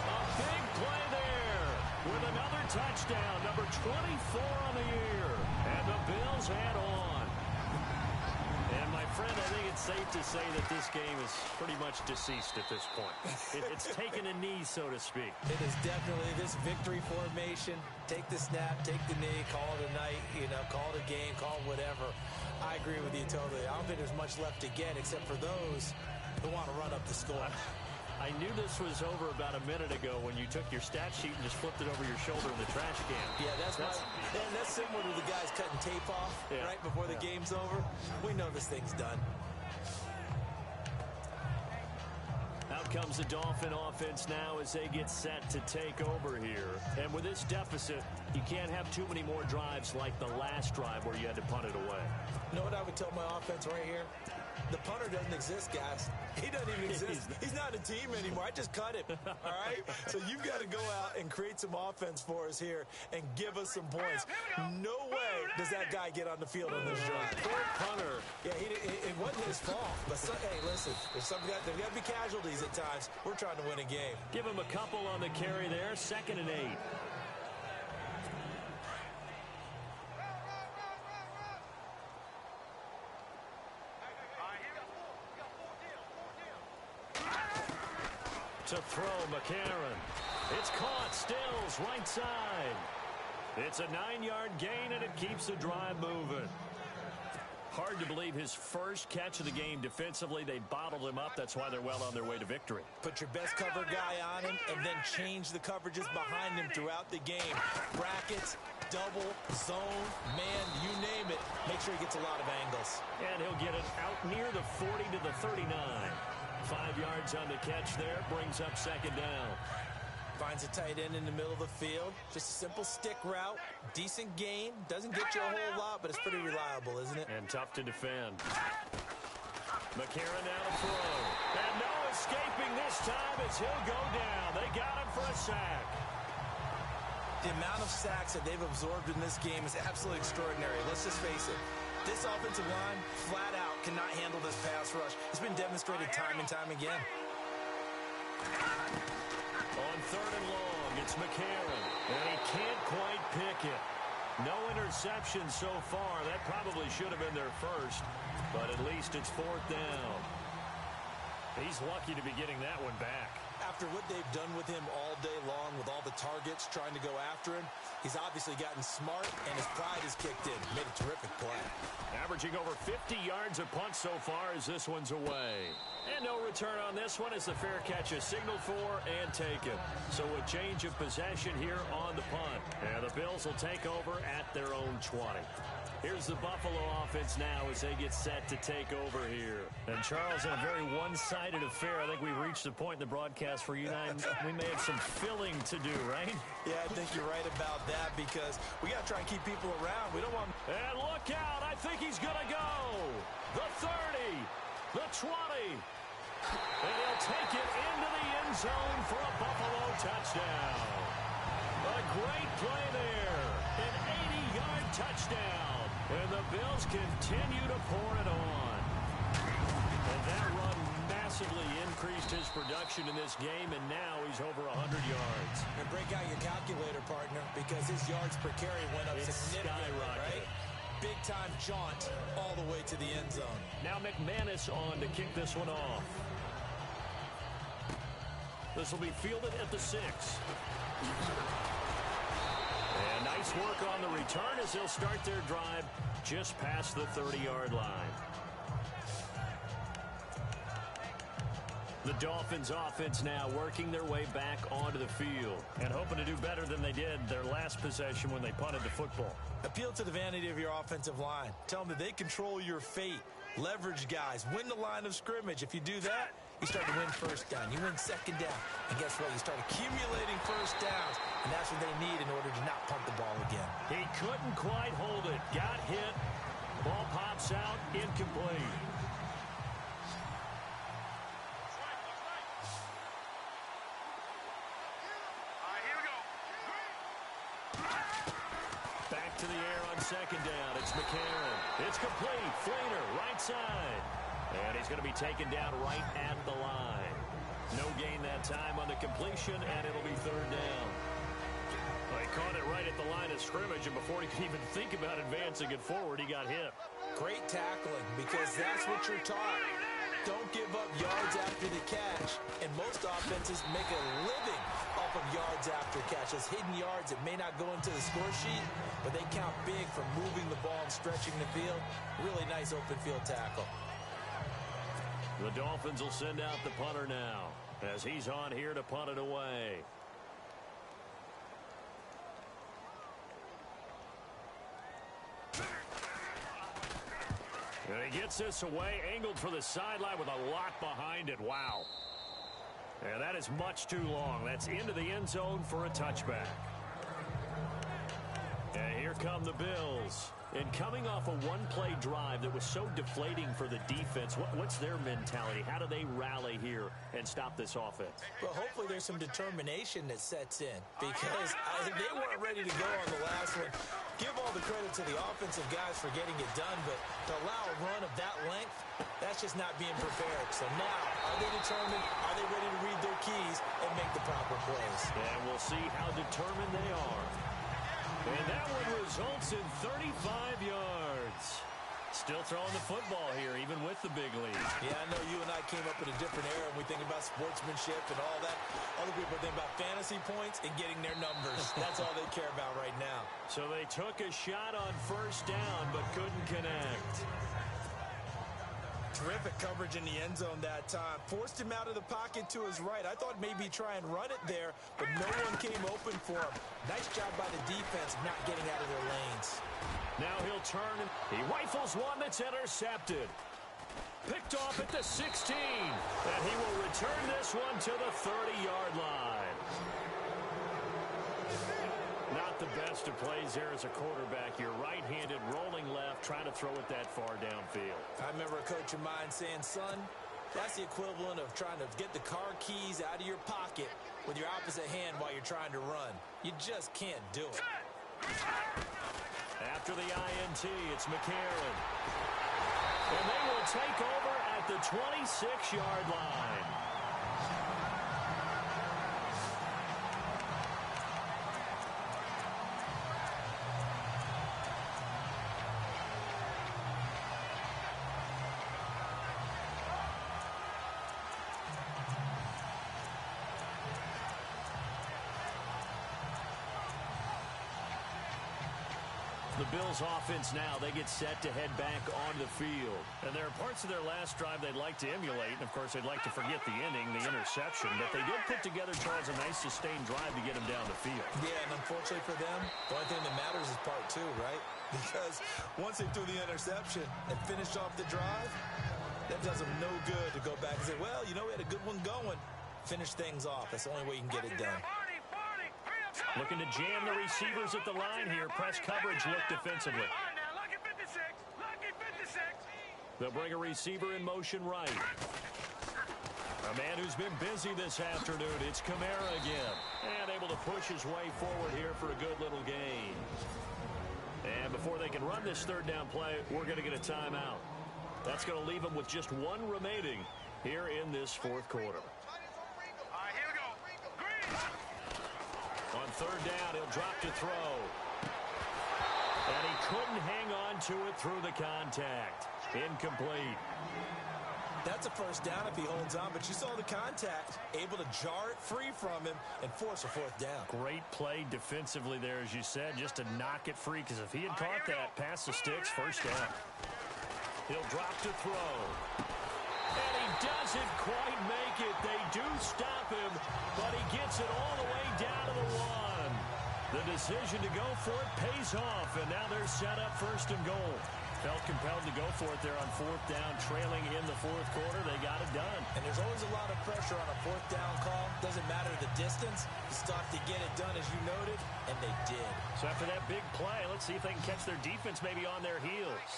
A big play there with another touchdown, number 24 on the year. And the Bills add on. And, my friend, I think it's safe to say that this game is pretty much deceased at this point. It's taken a knee, so to speak. It is definitely this victory formation. Take the snap, take the knee, call it a night, call it a game, call it whatever. I agree with you totally. I don't think there's much left to get except for those who want to run up the score. I knew this was over about a minute ago when you took your stat sheet and just flipped it over your shoulder in the trash can. Yeah, that's similar to the guys cutting tape off right before the game's over. We know this thing's done. Out comes the Dolphin offense now as they get set to take over here. And with this deficit, you can't have too many more drives like the last drive where you had to punt it away. You know what I would tell my offense right here? The punter doesn't exist, guys. He doesn't even exist. He's not a team anymore. I just cut him, all right? So you've got to go out and create some offense for us here and give us some points. No way does that guy get on the field on this drive. Poor punter. Yeah, it wasn't his fault. But, hey, listen, there's got to be casualties at times. We're trying to win a game. Give him a couple on the carry there. 2nd and 8. To throw, McCarron. It's caught, Stills, right side. It's a 9-yard gain, and it keeps the drive moving. Hard to believe his first catch of the game defensively. They bottled him up. That's why they're well on their way to victory. Put your best cover guy on him, and then change the coverages behind him throughout the game. Brackets, double, zone, man, you name it. Make sure he gets a lot of angles. And he'll get it out near the 40 to the 39. 5 yards on the catch there, brings up 2nd down. Finds a tight end in the middle of the field. Just a simple stick route. Decent gain. Doesn't get you a whole lot, but it's pretty reliable, isn't it? And tough to defend. McCarron now to throw. And no escaping this time as he'll go down. They got him for a sack. The amount of sacks that they've absorbed in this game is absolutely extraordinary. Let's just face it. This offensive line, flat out, cannot handle this pass rush. It's been demonstrated time and time again. On 3rd and long, it's McCarron. And he can't quite pick it. No interception so far. That probably should have been their first. But at least it's 4th down. He's lucky to be getting that one back. After what they've done with him all day long with all the targets trying to go after him, he's obviously gotten smart, and his pride has kicked in. Made a terrific play. Averaging over 50 yards a punt so far as this one's away. And no return on this one as the fair catch is signaled for and taken. So a change of possession here on the punt. And the Bills will take over at their own 20. Here's the Buffalo offense now as they get set to take over here. And, Charles, in a very one-sided affair, I think we've reached the point in the broadcast where you and I, we may have some filling to do, right? Yeah, I think you're right about that because we got to try and keep people around. We don't want... And look out. I think he's going to go. The 30, the 20. And he'll take it into the end zone for a Buffalo touchdown. A great play there. An 80-yard touchdown. And the Bills continue to pour it on. And that run massively increased his production in this game, and now he's over 100 yards. And break out your calculator, partner, because his yards per carry went up significantly, right? Big-time jaunt all the way to the end zone. Now McManus on to kick this one off. This will be fielded at the 6. And nice work on the return as they'll start their drive just past the 30-yard line. The Dolphins offense now working their way back onto the field and hoping to do better than they did their last possession when they punted the football. Appeal to the vanity of your offensive line. Tell them that they control your fate. Leverage guys. Win the line of scrimmage. If you do that, you start to win first down. You win second down. And guess what? You start accumulating first downs. And that's what they need in order to not punt the ball again. He couldn't quite hold it. Got hit. Ball pops out. Incomplete. Back to the air on second down. It's McCarron. It's complete. Flater, right side. And he's going to be taken down right at the line. No gain that time on the completion, and it'll be third down. Well, he caught it right at the line of scrimmage, and before he could even think about advancing it forward, he got hit. Great tackling, because that's what you're taught. Don't give up yards after the catch. And most offenses make a living off of yards after catch. Those hidden yards that may not go into the score sheet, but they count big for moving the ball and stretching the field. Really nice open field tackle. The Dolphins will send out the punter now as he's on here to punt it away. And he gets this away, angled for the sideline with a lot behind it. Wow. And that is much too long. That's into the end zone for a touchback. And here come the Bills. And coming off a one-play drive that was so deflating for the defense, what's their mentality? How do they rally here and stop this offense? Well, hopefully there's some determination that sets in, because they weren't ready to go on the last one. Give all the credit to the offensive guys for getting it done, but to allow a run of that length, that's just not being prepared. So now, are they determined? Are they ready to read their keys and make the proper plays? And we'll see how determined they are. And that one results in 35 yards. Still throwing the football here, even with the big lead. Yeah, I know you and I came up in a different era, and we think about sportsmanship and all that. Other people think about fantasy points and getting their numbers. That's all they care about right now. So they took a shot on first down, but couldn't connect. Terrific coverage in the end zone that time. Forced him out of the pocket to his right. I thought maybe try and run it there, but no one came open for him. Nice job by the defense not getting out of their lanes. Now he'll turn. He rifles one that's intercepted. Picked off at the 16. And he will return this one to the 30-yard line. Not the best of plays there as a quarterback. You're right-handed, rolling left, trying to throw it that far downfield. I remember a coach of mine saying, son, that's the equivalent of trying to get the car keys out of your pocket with your opposite hand while you're trying to run. You just can't do it. After the INT, it's McCarron. And they will take over at the 26-yard line. The Bills offense now, they get set to head back on the field. And there are parts of their last drive they'd like to emulate. And, of course, they'd like to forget the inning, the interception. But they did put together, Charles, a nice sustained drive to get them down the field. Yeah, and unfortunately for them, the only thing that matters is part two, right? Because once they threw the interception and finished off the drive, that does them no good to go back and say, well, you know, we had a good one going. Finish things off. That's the only way you can get it done. Looking to jam the receivers at the line here. Press coverage look defensively. All right, now, lucky 56. Lucky 56. They'll bring a receiver in motion right. A man who's been busy this afternoon. It's Kamara again. And able to push his way forward here for a good little gain. And before they can run this third down play, we're going to get a timeout. That's going to leave them with just one remaining here in this fourth quarter. All right, here we go. Green. On third down, he'll drop to throw. And he couldn't hang on to it through the contact. Incomplete. That's a first down if he holds on, but you saw the contact, able to jar it free from him and force a fourth down. Great play defensively there, as you said, just to knock it free, because if he had caught that, past the sticks, first down. He'll drop to throw. And he doesn't quite make it. They do stop him, but he gets it all the way down to the 1. The decision to go for it pays off, and now they're set up 1st and goal. Felt compelled to go for it there on 4th down, trailing in the 4th quarter. They got it done. And there's always a lot of pressure on a 4th down call. Doesn't matter the distance. You still have to get it done, as you noted, and they did. So after that big play, let's see if they can catch their defense maybe on their heels.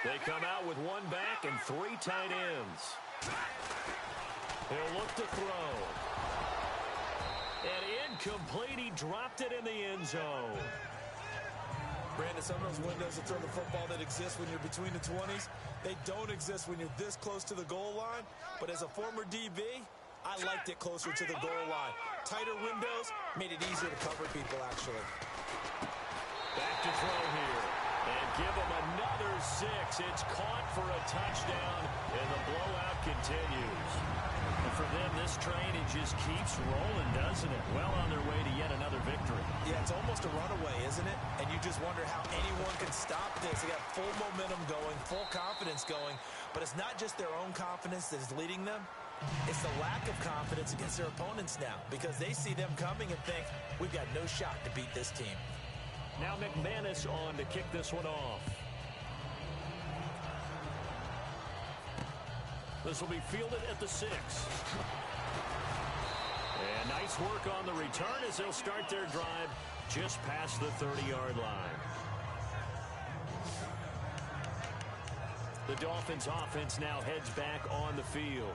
They come out with 1 back and 3 tight ends. He'll look to throw. And incomplete. He dropped it in the end zone. Brandon, some of those windows to throw the football that exist when you're between the 20s, they don't exist when you're this close to the goal line. But as a former DB, I liked it closer to the goal line. Tighter windows made it easier to cover people, actually. Back to throw here. And give him another 6. It's caught for a touchdown, and the blowout continues. And for them, this train, it just keeps rolling, doesn't it? Well on their way to yet another victory. Yeah, it's almost a runaway, isn't it? And you just wonder how anyone can stop this. They got full momentum going, full confidence going. But it's not just their own confidence that is leading them. It's the lack of confidence against their opponents now, because they see them coming and think, we've got no shot to beat this team. Now McManus on to kick this one off. This will be fielded at the 6. And nice work on the return as they'll start their drive just past the 30-yard line. The Dolphins offense now heads back on the field.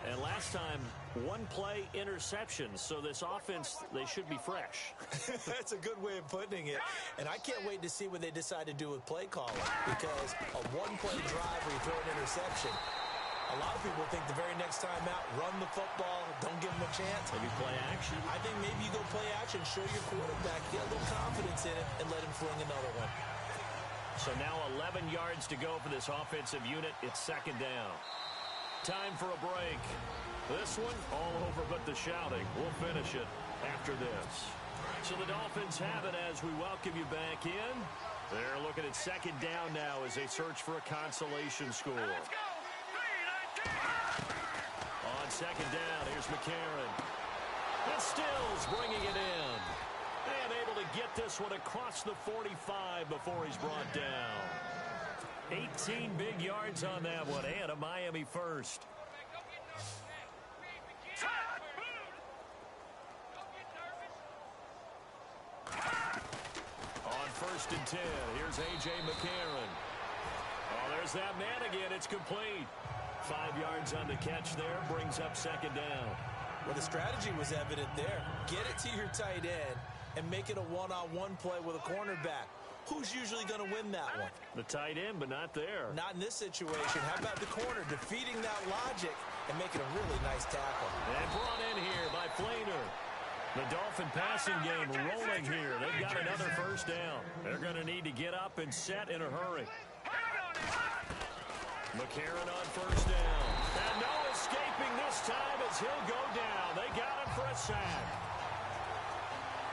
And last time, 1 play interception. So this offense, they should be fresh. That's a good way of putting it. And I can't wait to see what they decide to do with play calling. Because a 1-play drive where you throw an interception, a lot of people think the very next time out, run the football, don't give them a chance. Maybe play action. I think maybe you go play action, show your quarterback, get a little confidence in it, and let him fling another one. So now 11 yards to go for this offensive unit. It's 2nd down. Time for a break. This one, all over but the shouting. We'll finish it after this. So the Dolphins have it as we welcome you back in. They're looking at 2nd down now as they search for a consolation score. Let's go. 3-19. On 2nd down, here's McCarron. And Stills bringing it in. And able to get this one across the 45 before he's brought down. 18 big yards on that one, and a Miami first. On 1st and 10, here's A.J. McCarron. Oh, there's that man again. It's complete. 5 yards on the catch there, brings up 2nd down. Well, the strategy was evident there. Get it to your tight end and make it a one-on-one play with a cornerback. Who's usually going to win that one? The tight end, but not there. Not in this situation. How about the corner defeating that logic and making a really nice tackle? And brought in here by Flainer. The Dolphin passing game rolling here. They've got another 1st down. They're going to need to get up and set in a hurry. McCarron on 1st down. And no escaping this time as he'll go down. They got him for a sack.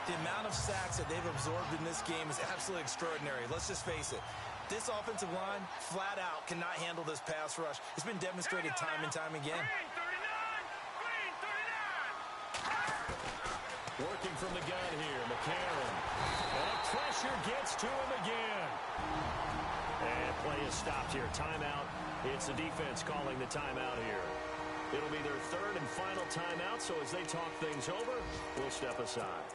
The amount of sacks that they've absorbed in this game is absolutely extraordinary. Let's just face it. This offensive line, flat out, cannot handle this pass rush. It's been demonstrated time and time again. Working from the gun here, McCarron. And pressure gets to him again. And play is stopped here. Timeout. It's the defense calling the timeout here. It'll be their 3rd and final timeout, so as they talk things over, we'll step aside.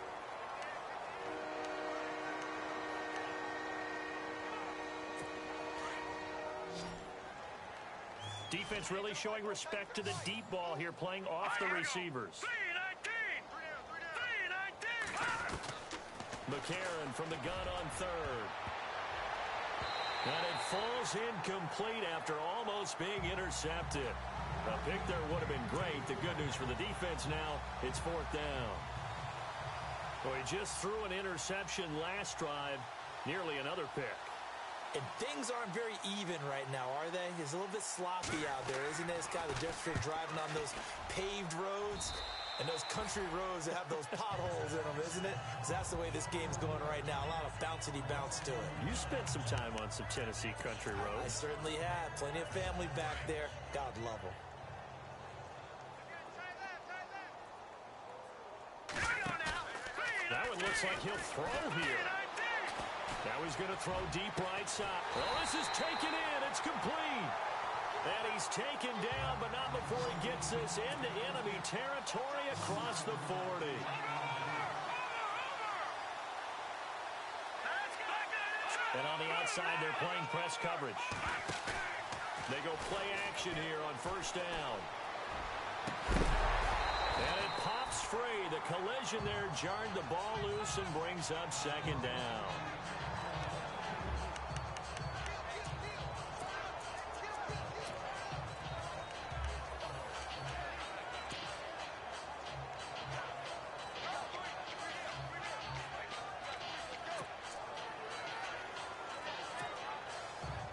Defense really showing respect to the deep ball here, playing off the receivers. 3-19. McCarron from the gun on 3rd. And it falls incomplete after almost being intercepted. A pick there would have been great. The good news for the defense now, it's 4th down. Well, he just threw an interception last drive, nearly another pick. And things aren't very even right now, are they? It's a little bit sloppy out there, isn't it? It's kind of the difference between driving on those paved roads And those country roads that have those potholes in them, isn't it? 'Cause that's the way this game's going right now. A lot of bouncy bounce to it. You spent some time on some Tennessee country I roads. certainly have. Plenty of family back there. God love them. That one looks like he'll throw here. Now he's going to throw deep right side. Well, this is taken in. It's complete. And he's taken down, but not before he gets this into enemy territory across the 40. And on the outside, they're playing press coverage. They go play action here on first down. And it pops free. The collision there jarred the ball loose and brings up second down.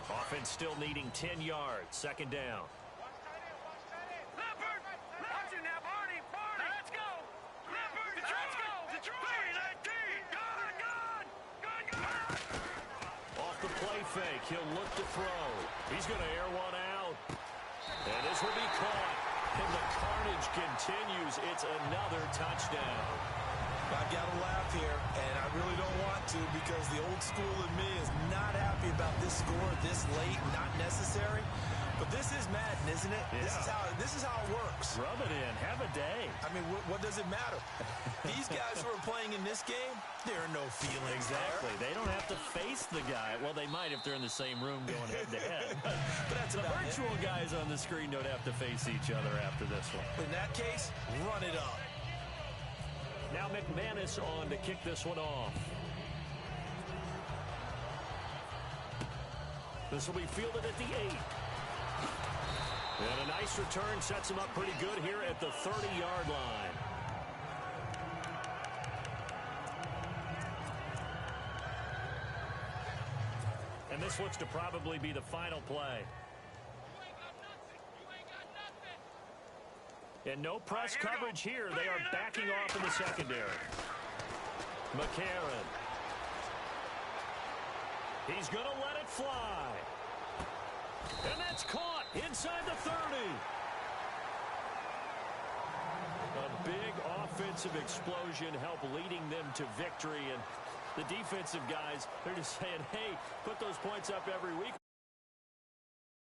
Offense still needing 10 yards. Second down. Off the play fake, he'll look to throw. He's going to air one out. And this will be caught. And the carnage continues. It's another touchdown. I've got to laugh here, and I really don't want to because the old school in me is not happy about this score this late, not necessary. But this is Madden, isn't it? Yeah. This is how it works. Rub it in. Have a day. I mean, what does it matter? These guys who are playing in this game, there are no feelings Exactly. there. They don't have to face the guy. Well, they might if they're in the same room going head-to-head. But that's the about virtual guys on the screen don't have to face each other after this one. In that case, run it up. Now McManus on to kick this one off. This will be fielded at the 8. And a nice return sets him up pretty good here at the 30-yard line. And this looks to probably be the final play. And no press coverage here. They are backing off in the secondary. McCarron. He's going to let it fly. And that's caught inside the 30. A big offensive explosion helped leading them to victory. And the defensive guys, they're just saying, hey, put those points up every week.